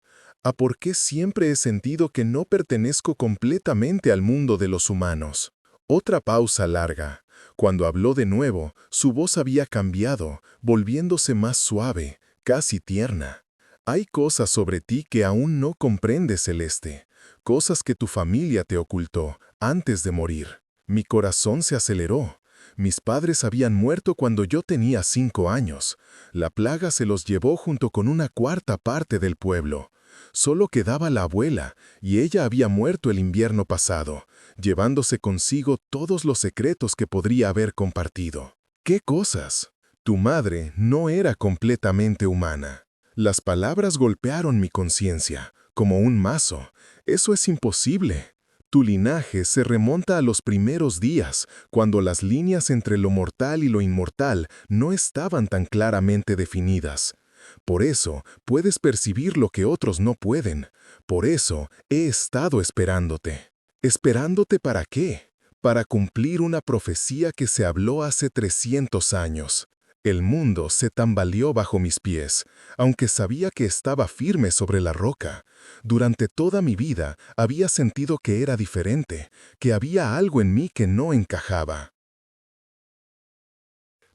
¿A por qué siempre he sentido que no pertenezco completamente al mundo de los humanos? Otra pausa larga. Cuando habló de nuevo, su voz había cambiado, volviéndose más suave, casi tierna. «Hay cosas sobre ti que aún no comprendes, Celeste, cosas que tu familia te ocultó antes de morir». Mi corazón se aceleró. Mis padres habían muerto cuando yo tenía 5 años. La plaga se los llevó junto con una cuarta parte del pueblo. Solo quedaba la abuela, y ella había muerto el invierno pasado, llevándose consigo todos los secretos que podría haber compartido. ¿Qué cosas? Tu madre no era completamente humana. Las palabras golpearon mi conciencia, como un mazo. Eso es imposible. Tu linaje se remonta a los primeros días, cuando las líneas entre lo mortal y lo inmortal no estaban tan claramente definidas. Por eso puedes percibir lo que otros no pueden. Por eso he estado esperándote. ¿Esperándote para qué? Para cumplir una profecía que se habló hace 300 años. El mundo se tambaleó bajo mis pies, aunque sabía que estaba firme sobre la roca. Durante toda mi vida había sentido que era diferente, que había algo en mí que no encajaba.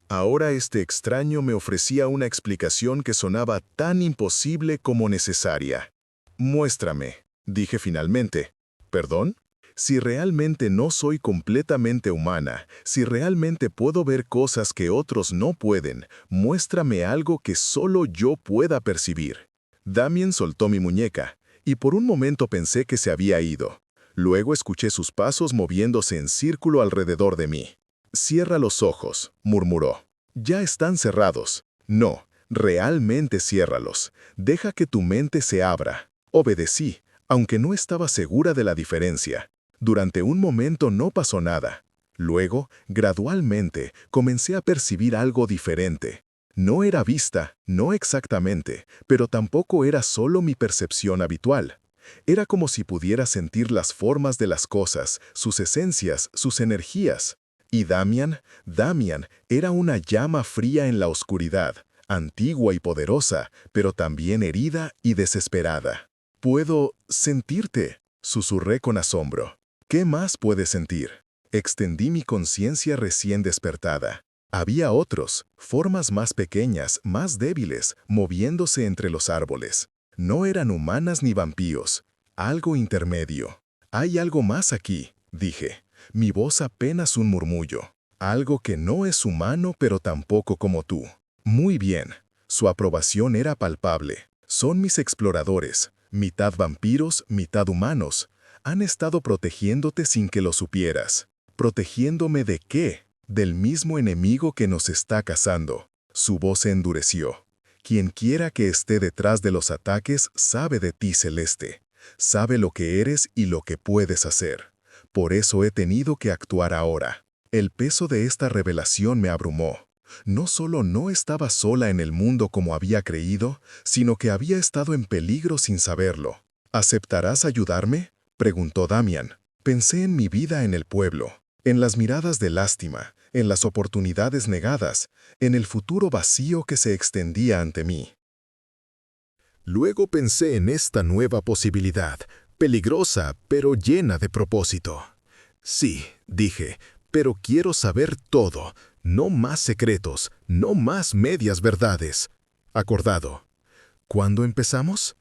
Ahora este extraño me ofrecía una explicación que sonaba tan imposible como necesaria. Muéstrame, dije finalmente. ¿Perdón? Si realmente no soy completamente humana, si realmente puedo ver cosas que otros no pueden, muéstrame algo que solo yo pueda percibir. Damien soltó mi muñeca, y por un momento pensé que se había ido. Luego escuché sus pasos moviéndose en círculo alrededor de mí. «Cierra los ojos», murmuró. «Ya están cerrados». «No, realmente ciérralos. Deja que tu mente se abra». Obedecí, aunque no estaba segura de la diferencia. Durante un momento no pasó nada. Luego, gradualmente, comencé a percibir algo diferente. No era vista, no exactamente, pero tampoco era solo mi percepción habitual. Era como si pudiera sentir las formas de las cosas, sus esencias, sus energías. Y Damian era una llama fría en la oscuridad, antigua y poderosa, pero también herida y desesperada. «Puedo sentirte», susurré con asombro. «¿Qué más puedes sentir?» Extendí mi conciencia recién despertada. Había otros, formas más pequeñas, más débiles, moviéndose entre los árboles. No eran humanas ni vampiros, algo intermedio. «Hay algo más aquí», dije. Mi voz apenas un murmullo. «Algo que no es humano pero tampoco como tú». «Muy bien». Su aprobación era palpable. «Son mis exploradores, mitad vampiros, mitad humanos. Han estado protegiéndote sin que lo supieras». «¿Protegiéndome de qué?» «Del mismo enemigo que nos está cazando». Su voz se endureció. «Quien quiera que esté detrás de los ataques sabe de ti, Celeste. Sabe lo que eres y lo que puedes hacer. Por eso he tenido que actuar ahora». El peso de esta revelación me abrumó. No solo no estaba sola en el mundo como había creído, sino que había estado en peligro sin saberlo. «¿Aceptarás ayudarme?», preguntó Damian. Pensé en mi vida en el pueblo, en las miradas de lástima, en las oportunidades negadas, en el futuro vacío que se extendía ante mí. Luego pensé en esta nueva posibilidad, peligrosa pero llena de propósito. «Sí», dije, «pero quiero saber todo, no más secretos, no más medias verdades». «Acordado». «¿Cuándo empezamos?»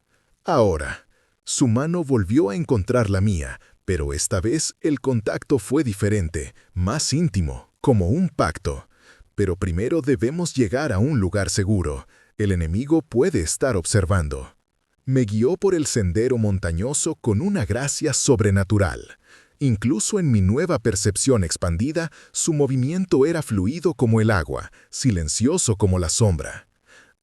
«Ahora». Su mano volvió a encontrar la mía, pero esta vez el contacto fue diferente, más íntimo, como un pacto. «Pero primero debemos llegar a un lugar seguro. El enemigo puede estar observando». Me guió por el sendero montañoso con una gracia sobrenatural. Incluso en mi nueva percepción expandida, su movimiento era fluido como el agua, silencioso como la sombra.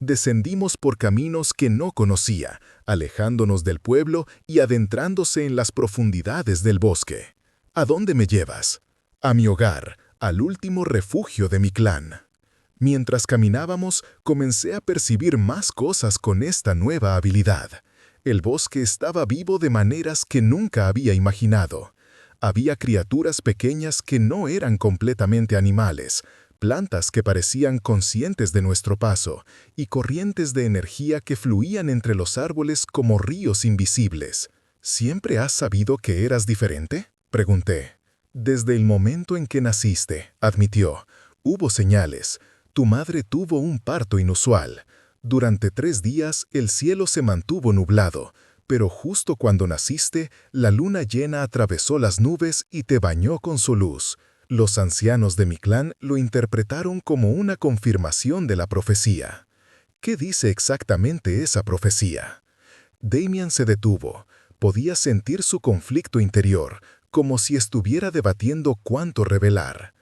Descendimos por caminos que no conocía, alejándonos del pueblo y adentrándose en las profundidades del bosque. «¿A dónde me llevas?» «A mi hogar, al último refugio de mi clan». Mientras caminábamos, comencé a percibir más cosas con esta nueva habilidad. El bosque estaba vivo de maneras que nunca había imaginado. Había criaturas pequeñas que no eran completamente animales, plantas que parecían conscientes de nuestro paso, y corrientes de energía que fluían entre los árboles como ríos invisibles. «¿Siempre has sabido que eras diferente?», pregunté. «Desde el momento en que naciste», admitió. «Hubo señales. Tu madre tuvo un parto inusual. Durante 3 días el cielo se mantuvo nublado, pero justo cuando naciste, la luna llena atravesó las nubes y te bañó con su luz». Los ancianos de mi clan lo interpretaron como una confirmación de la profecía. ¿Qué dice exactamente esa profecía? Damian se detuvo. Podía sentir su conflicto interior, como si estuviera debatiendo cuánto revelar.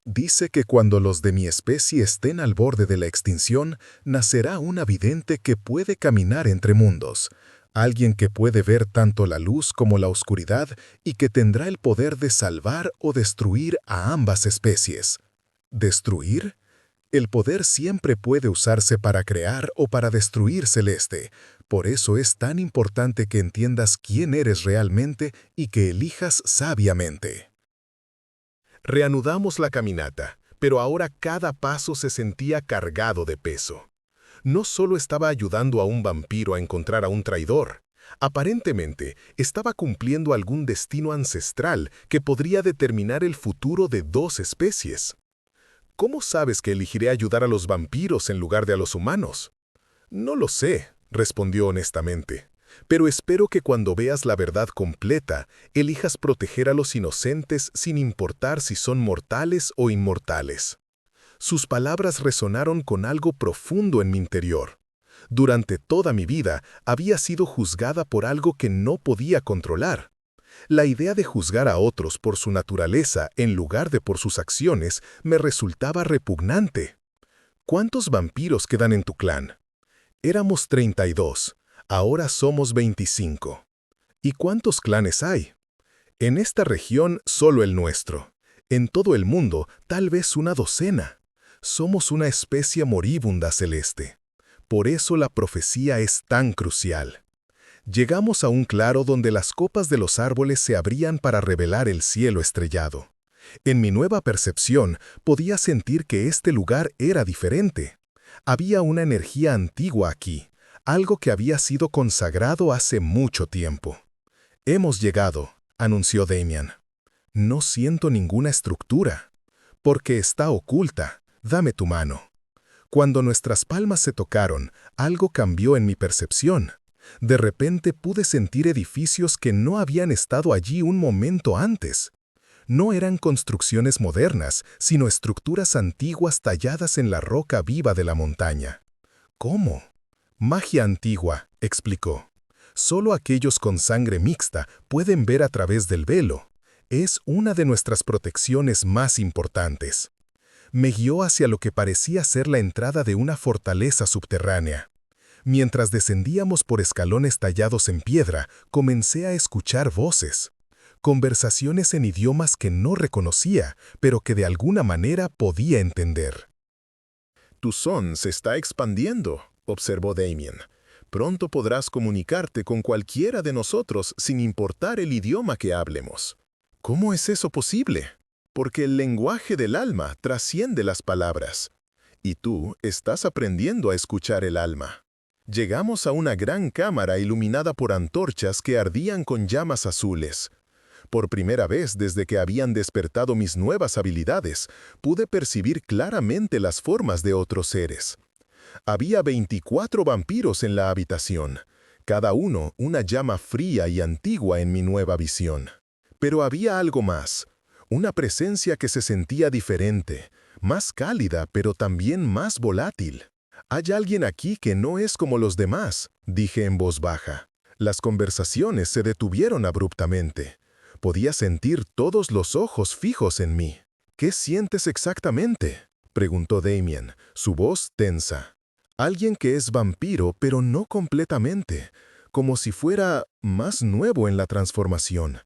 Dice que cuando los de mi especie estén al borde de la extinción, nacerá una vidente que puede caminar entre mundos. Alguien que puede ver tanto la luz como la oscuridad y que tendrá el poder de salvar o destruir a ambas especies. ¿Destruir? El poder siempre puede usarse para crear o para destruir, Celeste. Por eso es tan importante que entiendas quién eres realmente y que elijas sabiamente. Reanudamos la caminata. pero ahora cada paso se sentía cargado de peso. No solo estaba ayudando a un vampiro a encontrar a un traidor, aparentemente estaba cumpliendo algún destino ancestral que podría determinar el futuro de dos especies. ¿Cómo sabes que elegiré ayudar a los vampiros en lugar de a los humanos? No lo sé, respondió honestamente, pero espero que cuando veas la verdad completa, elijas proteger a los inocentes sin importar si son mortales o inmortales. Sus palabras resonaron con algo profundo en mi interior. Durante toda mi vida había sido juzgada por algo que no podía controlar. La idea de juzgar a otros por su naturaleza en lugar de por sus acciones me resultaba repugnante. ¿Cuántos vampiros quedan en tu clan? Éramos 32, ahora somos 25. ¿Y cuántos clanes hay? En esta región solo el nuestro. En todo el mundo tal vez una docena. Somos una especie moribunda celeste. Por eso la profecía es tan crucial. Llegamos a un claro donde las copas de los árboles se abrían para revelar el cielo estrellado. En mi nueva percepción podía sentir que este lugar era diferente. Había una energía antigua aquí, algo que había sido consagrado hace mucho tiempo. «Hemos llegado», anunció Damian. «No siento ninguna estructura. Porque está oculta. Dame tu mano». Cuando nuestras palmas se tocaron, algo cambió en mi percepción. De repente pude sentir edificios que no habían estado allí un momento antes. No eran construcciones modernas, sino estructuras antiguas talladas en la roca viva de la montaña. ¿Cómo? Magia antigua, explicó. Solo aquellos con sangre mixta pueden ver a través del velo. Es una de nuestras protecciones más importantes. Me guió hacia lo que parecía ser la entrada de una fortaleza subterránea. Mientras descendíamos por escalones tallados en piedra, comencé a escuchar voces. Conversaciones en idiomas que no reconocía, pero que de alguna manera podía entender. «Tu son se está expandiendo», observó Damian. «Pronto podrás comunicarte con cualquiera de nosotros sin importar el idioma que hablemos». «¿Cómo es eso posible?» «Porque el lenguaje del alma trasciende las palabras. Y tú estás aprendiendo a escuchar el alma». Llegamos a una gran cámara iluminada por antorchas que ardían con llamas azules. Por primera vez desde que habían despertado mis nuevas habilidades, pude percibir claramente las formas de otros seres. Había 24 vampiros en la habitación, cada uno una llama fría y antigua en mi nueva visión. Pero había algo más, una presencia que se sentía diferente, más cálida pero también más volátil. «Hay alguien aquí que no es como los demás», dije en voz baja. Las conversaciones se detuvieron abruptamente. Podía sentir todos los ojos fijos en mí. «¿Qué sientes exactamente?», preguntó Damian, su voz tensa. «Alguien que es vampiro, pero no completamente, como si fuera más nuevo en la transformación,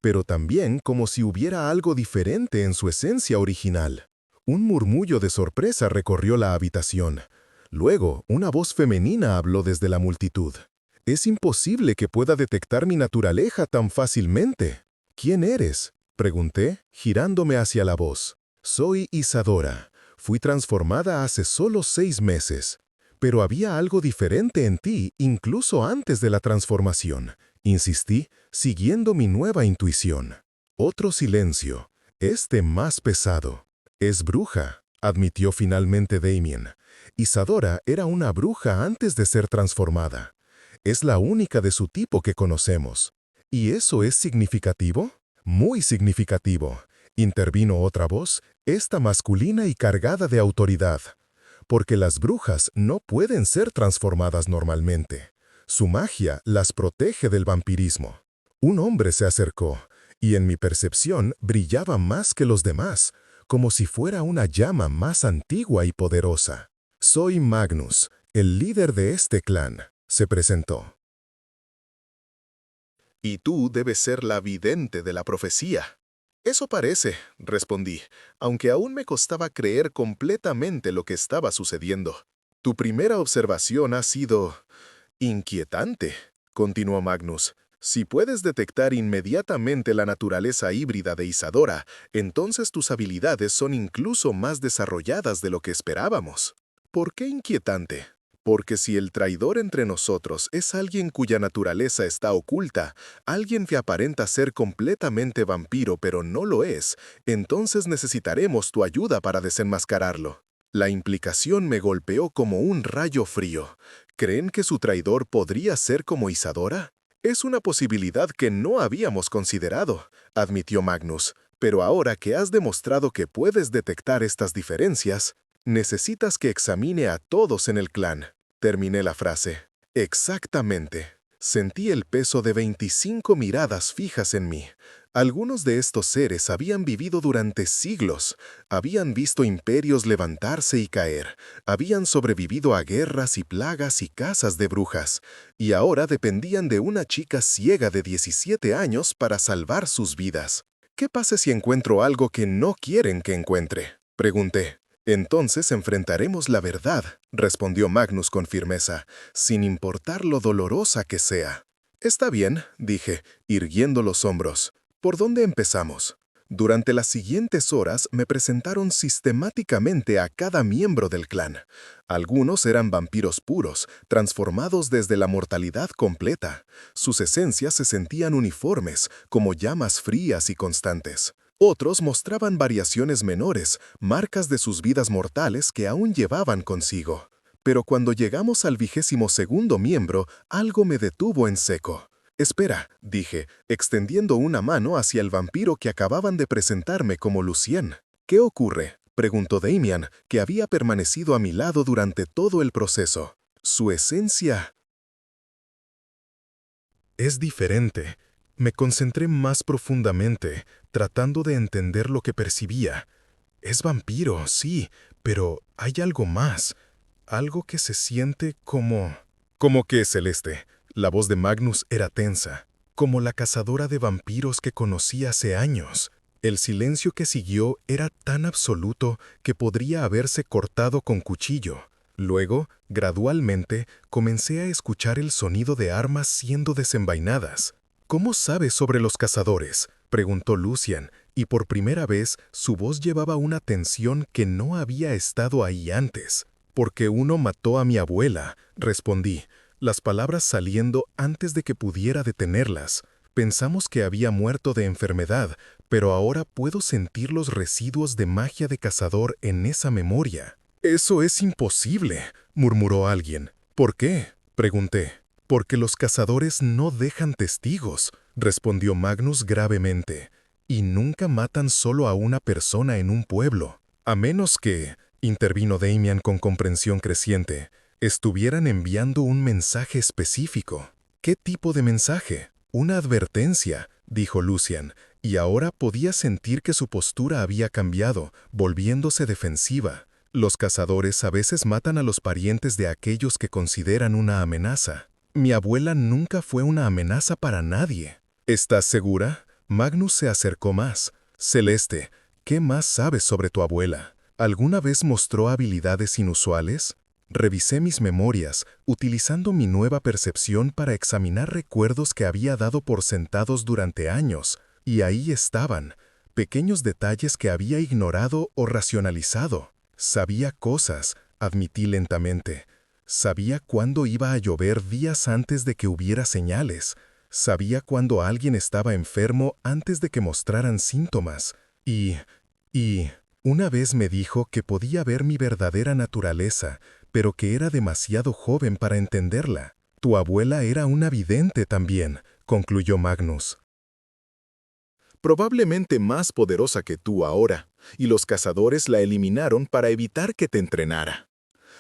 pero también como si hubiera algo diferente en su esencia original». Un murmullo de sorpresa recorrió la habitación. Luego, una voz femenina habló desde la multitud. «Es imposible que pueda detectar mi naturaleza tan fácilmente». «¿Quién eres?», pregunté, girándome hacia la voz. «Soy Isadora. Fui transformada hace solo 6 meses. Pero había algo diferente en ti incluso antes de la transformación», insistí, siguiendo mi nueva intuición. Otro silencio, este más pesado. «Es bruja», admitió finalmente Damian. «Isadora era una bruja antes de ser transformada. Es la única de su tipo que conocemos». «¿Y eso es significativo?». «Muy significativo», intervino otra voz, esta masculina y cargada de autoridad. «Porque las brujas no pueden ser transformadas normalmente. Su magia las protege del vampirismo». Un hombre se acercó, y en mi percepción brillaba más que los demás, como si fuera una llama más antigua y poderosa. «Soy Magnus, el líder de este clan», se presentó. «Y tú debes ser la vidente de la profecía». «Eso parece», respondí, aunque aún me costaba creer completamente lo que estaba sucediendo. «Tu primera observación ha sido inquietante», continuó Magnus. Si puedes detectar inmediatamente la naturaleza híbrida de Isadora, entonces tus habilidades son incluso más desarrolladas de lo que esperábamos. ¿Por qué inquietante? Porque si el traidor entre nosotros es alguien cuya naturaleza está oculta, alguien que aparenta ser completamente vampiro pero no lo es, entonces necesitaremos tu ayuda para desenmascararlo. La implicación me golpeó como un rayo frío. ¿Creen que su traidor podría ser como Isadora? Es una posibilidad que no habíamos considerado, admitió Magnus, pero ahora que has demostrado que puedes detectar estas diferencias, necesitas que examine a todos en el clan. Terminé la frase. Exactamente. Sentí el peso de 25 miradas fijas en mí. Algunos de estos seres habían vivido durante siglos, habían visto imperios levantarse y caer, habían sobrevivido a guerras y plagas y cazas de brujas, y ahora dependían de una chica ciega de 17 años para salvar sus vidas. ¿Qué pasa si encuentro algo que no quieren que encuentre? Pregunté. Entonces enfrentaremos la verdad, respondió Magnus con firmeza, sin importar lo dolorosa que sea. Está bien, dije, irguiendo los hombros. ¿Por dónde empezamos? Durante las siguientes horas me presentaron sistemáticamente a cada miembro del clan. Algunos eran vampiros puros, transformados desde la mortalidad completa. Sus esencias se sentían uniformes, como llamas frías y constantes. Otros mostraban variaciones menores, marcas de sus vidas mortales que aún llevaban consigo. Pero cuando llegamos al 22º miembro, algo me detuvo en seco. «Espera», dije, extendiendo una mano hacia el vampiro que acababan de presentarme como Lucien. «¿Qué ocurre?», preguntó Damian, que había permanecido a mi lado durante todo el proceso. Su esencia es diferente. Me concentré más profundamente, tratando de entender lo que percibía. Es vampiro, sí, pero hay algo más. Algo que se siente como... ¿Cómo que, Celeste? La voz de Magnus era tensa, como la cazadora de vampiros que conocí hace años. El silencio que siguió era tan absoluto que podría haberse cortado con cuchillo. Luego, gradualmente, comencé a escuchar el sonido de armas siendo desenvainadas. «¿Cómo sabes sobre los cazadores?», preguntó Lucian, y por primera vez su voz llevaba una tensión que no había estado ahí antes. «Porque uno mató a mi abuela», respondí, las palabras saliendo antes de que pudiera detenerlas. Pensamos que había muerto de enfermedad, pero ahora puedo sentir los residuos de magia de cazador en esa memoria. «Eso es imposible», murmuró alguien. «¿Por qué?», pregunté. «Porque los cazadores no dejan testigos», respondió Magnus gravemente. «Y nunca matan solo a una persona en un pueblo. A menos que», intervino Damian con comprensión creciente, «estuvieran enviando un mensaje específico». «¿Qué tipo de mensaje?». «Una advertencia», dijo Lucian, y ahora podía sentir que su postura había cambiado, volviéndose defensiva. «Los cazadores a veces matan a los parientes de aquellos que consideran una amenaza. Mi abuela nunca fue una amenaza para nadie». «¿Estás segura?». Magnus se acercó más. «Celeste, ¿qué más sabes sobre tu abuela? ¿Alguna vez mostró habilidades inusuales?». Revisé mis memorias, utilizando mi nueva percepción para examinar recuerdos que había dado por sentados durante años, y ahí estaban, pequeños detalles que había ignorado o racionalizado. Sabía cosas, admití lentamente. Sabía cuándo iba a llover días antes de que hubiera señales. Sabía cuándo alguien estaba enfermo antes de que mostraran síntomas. Y una vez me dijo que podía ver mi verdadera naturaleza, pero que era demasiado joven para entenderla. «Tu abuela era una vidente también», concluyó Magnus. «Probablemente más poderosa que tú ahora, y los cazadores la eliminaron para evitar que te entrenara».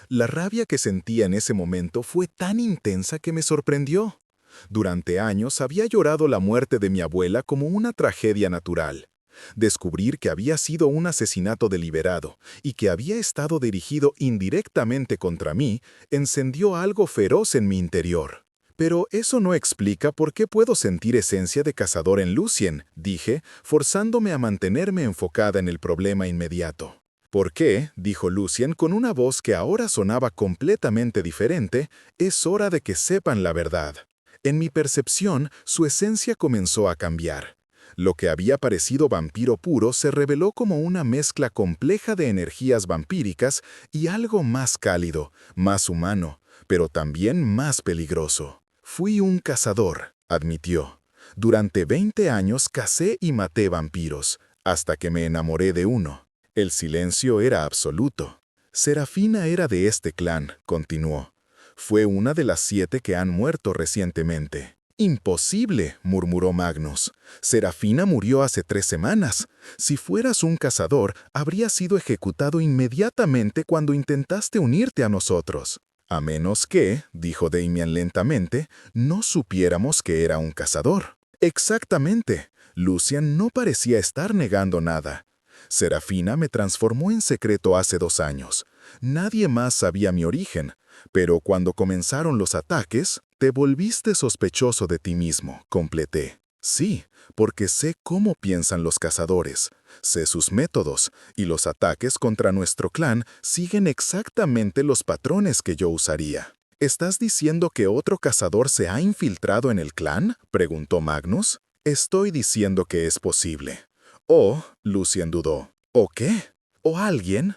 La rabia que sentía en ese momento fue tan intensa que me sorprendió. Durante años había llorado la muerte de mi abuela como una tragedia natural. Descubrir que había sido un asesinato deliberado y que había estado dirigido indirectamente contra mí encendió algo feroz en mi interior. «Pero eso no explica por qué puedo sentir esencia de cazador en Lucien», dije, forzándome a mantenerme enfocada en el problema inmediato. «¿Por qué?», dijo Lucien con una voz que ahora sonaba completamente diferente, «es hora de que sepan la verdad. En mi percepción, su esencia comenzó a cambiar. Lo que había parecido vampiro puro se reveló como una mezcla compleja de energías vampíricas y algo más cálido, más humano, pero también más peligroso. Fui un cazador, admitió. Durante 20 años cacé y maté vampiros, hasta que me enamoré de uno. El silencio era absoluto. Serafina era de este clan, continuó. Fue una de las 7 que han muerto recientemente. «Imposible», murmuró Magnus. «Serafina murió hace 3 semanas. Si fueras un cazador, habría sido ejecutado inmediatamente cuando intentaste unirte a nosotros». «A menos que», dijo Damian lentamente, «no supiéramos que era un cazador». «Exactamente». Lucian no parecía estar negando nada. «Serafina me transformó en secreto hace 2 años. Nadie más sabía mi origen, pero cuando comenzaron los ataques, te volviste sospechoso de ti mismo», completé. «Sí, porque sé cómo piensan los cazadores, sé sus métodos, y los ataques contra nuestro clan siguen exactamente los patrones que yo usaría». «¿Estás diciendo que otro cazador se ha infiltrado en el clan?», preguntó Magnus. «Estoy diciendo que es posible». «¿O?», Lucian dudó. «¿O qué? ¿O alguien?»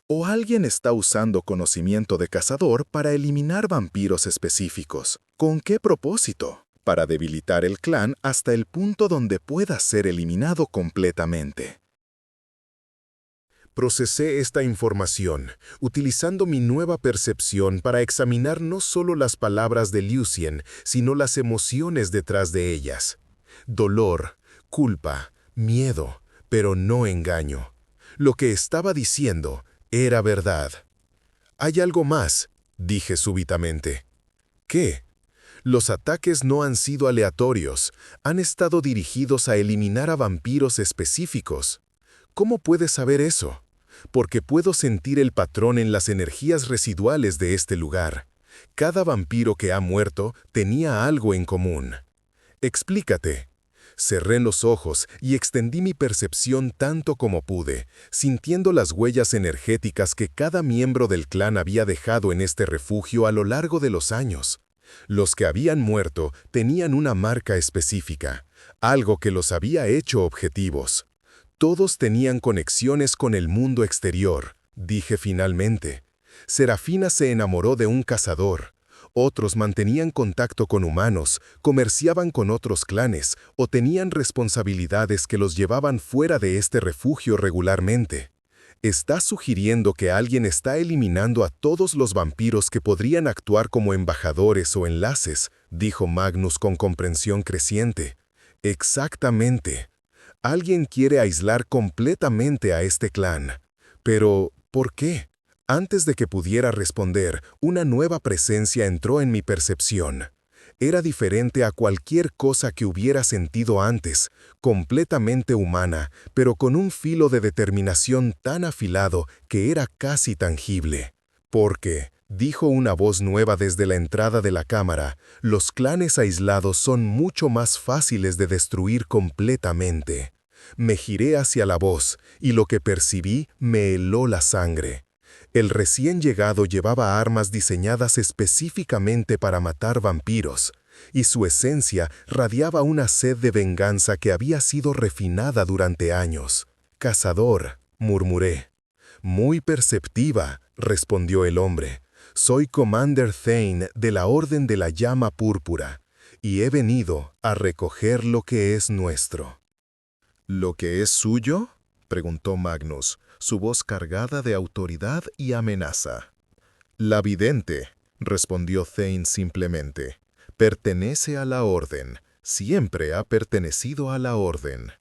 «O alguien está usando conocimiento de cazador para eliminar vampiros específicos. ¿Con qué propósito? Para debilitar el clan hasta el punto donde pueda ser eliminado completamente». Procesé esta información, utilizando mi nueva percepción para examinar no solo las palabras de Lucien, sino las emociones detrás de ellas. Dolor, culpa, miedo, pero no engaño. Lo que estaba diciendo era verdad. «Hay algo más», dije súbitamente. «¿Qué?» «Los ataques no han sido aleatorios, han estado dirigidos a eliminar a vampiros específicos». «¿Cómo puedes saber eso?» «Porque puedo sentir el patrón en las energías residuales de este lugar. Cada vampiro que ha muerto tenía algo en común». «Explícate». Cerré los ojos y extendí mi percepción tanto como pude, sintiendo las huellas energéticas que cada miembro del clan había dejado en este refugio a lo largo de los años. Los que habían muerto tenían una marca específica, algo que los había hecho objetivos. Todos tenían conexiones con el mundo exterior, dije finalmente. Serafina se enamoró de un cazador. Otros mantenían contacto con humanos, comerciaban con otros clanes o tenían responsabilidades que los llevaban fuera de este refugio regularmente. «¿Estás sugiriendo que alguien está eliminando a todos los vampiros que podrían actuar como embajadores o enlaces?», dijo Magnus con comprensión creciente. «Exactamente. Alguien quiere aislar completamente a este clan. Pero, ¿por qué?». Antes de que pudiera responder, una nueva presencia entró en mi percepción. Era diferente a cualquier cosa que hubiera sentido antes, completamente humana, pero con un filo de determinación tan afilado que era casi tangible. «Porque», dijo una voz nueva desde la entrada de la cámara, «los clanes aislados son mucho más fáciles de destruir completamente». Me giré hacia la voz, y lo que percibí me heló la sangre. El recién llegado llevaba armas diseñadas específicamente para matar vampiros, y su esencia radiaba una sed de venganza que había sido refinada durante años. «Cazador», murmuré. «Muy perceptiva», respondió el hombre. «Soy Commander Thane de la Orden de la Llama Púrpura, y he venido a recoger lo que es nuestro». «¿Lo que es suyo?», preguntó Magnus, su voz cargada de autoridad y amenaza. «La vidente», respondió Thane simplemente, «pertenece a la Orden, siempre ha pertenecido a la Orden».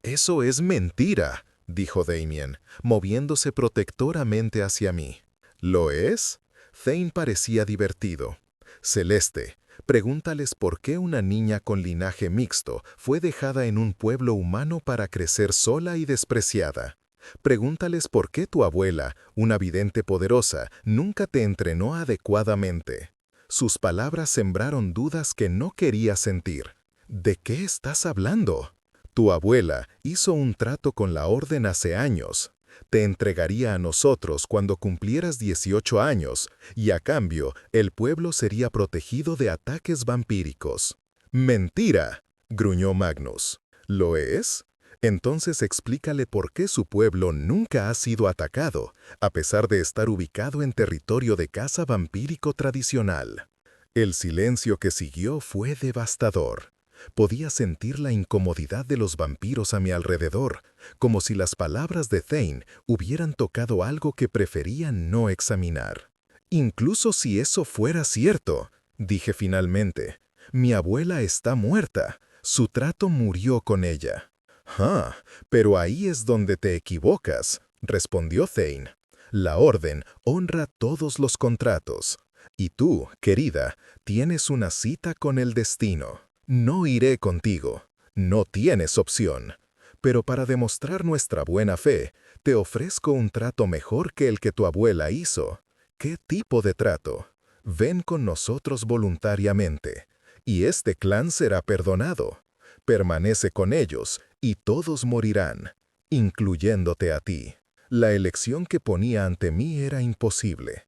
«Eso es mentira», dijo Damian, moviéndose protectoramente hacia mí. «¿Lo es?». Thane parecía divertido. «Celeste, pregúntales por qué una niña con linaje mixto fue dejada en un pueblo humano para crecer sola y despreciada. Pregúntales por qué tu abuela, una vidente poderosa, nunca te entrenó adecuadamente». Sus palabras sembraron dudas que no quería sentir. «¿De qué estás hablando?». «Tu abuela hizo un trato con la Orden hace años. Te entregaría a nosotros cuando cumplieras 18 años, y a cambio, el pueblo sería protegido de ataques vampíricos. ¡Mentira!, gruñó Magnus. ¿Lo es? Entonces explícale por qué su pueblo nunca ha sido atacado, a pesar de estar ubicado en territorio de caza vampírico tradicional. El silencio que siguió fue devastador. Podía sentir la incomodidad de los vampiros a mi alrededor, como si las palabras de Thane hubieran tocado algo que preferían no examinar. Incluso si eso fuera cierto, dije finalmente, mi abuela está muerta, su trato murió con ella. «Ah, pero ahí es donde te equivocas», respondió Thane. «La orden honra todos los contratos. Y tú, querida, tienes una cita con el destino. No iré contigo. No tienes opción. Pero para demostrar nuestra buena fe, te ofrezco un trato mejor que el que tu abuela hizo». «¿Qué tipo de trato?» «Ven con nosotros voluntariamente, y este clan será perdonado. Permanece con ellos, y todos morirán, incluyéndote a ti». La elección que ponía ante mí era imposible.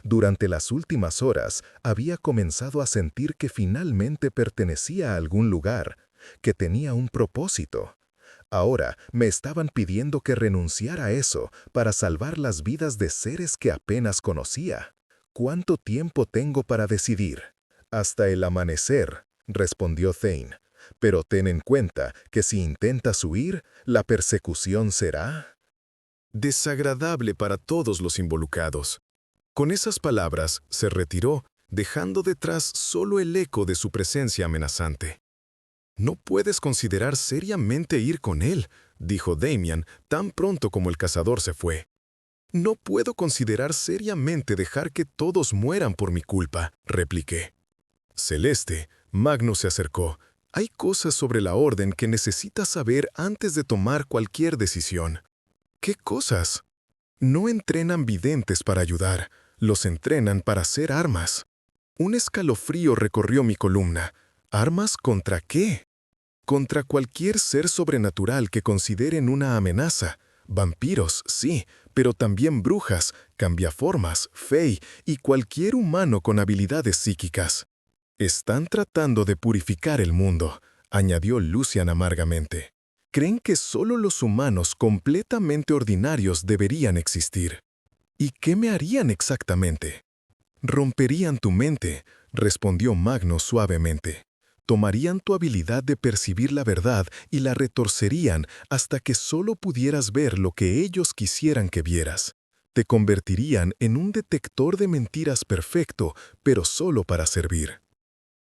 Durante las últimas horas había comenzado a sentir que finalmente pertenecía a algún lugar, que tenía un propósito. Ahora me estaban pidiendo que renunciara a eso para salvar las vidas de seres que apenas conocía. «¿Cuánto tiempo tengo para decidir?» «Hasta el amanecer», respondió Thane. «Pero ten en cuenta que si intentas huir, la persecución será desagradable para todos los involucrados». Con esas palabras se retiró, dejando detrás solo el eco de su presencia amenazante. «No puedes considerar seriamente ir con él», dijo Damian tan pronto como el cazador se fue. «No puedo considerar seriamente dejar que todos mueran por mi culpa», repliqué. «Celeste», Magnus se acercó. «Hay cosas sobre la orden que necesitas saber antes de tomar cualquier decisión». «¿Qué cosas?» «No entrenan videntes para ayudar, los entrenan para hacer armas». Un escalofrío recorrió mi columna. ¿Armas contra qué? «Contra cualquier ser sobrenatural que consideren una amenaza. Vampiros, sí, pero también brujas, cambiaformas, fey y cualquier humano con habilidades psíquicas». «Están tratando de purificar el mundo», añadió Lucian amargamente. «Creen que solo los humanos completamente ordinarios deberían existir». «¿Y qué me harían exactamente?» «Romperían tu mente», respondió Magnus suavemente. «Tomarían tu habilidad de percibir la verdad y la retorcerían hasta que solo pudieras ver lo que ellos quisieran que vieras. Te convertirían en un detector de mentiras perfecto, pero solo para servir».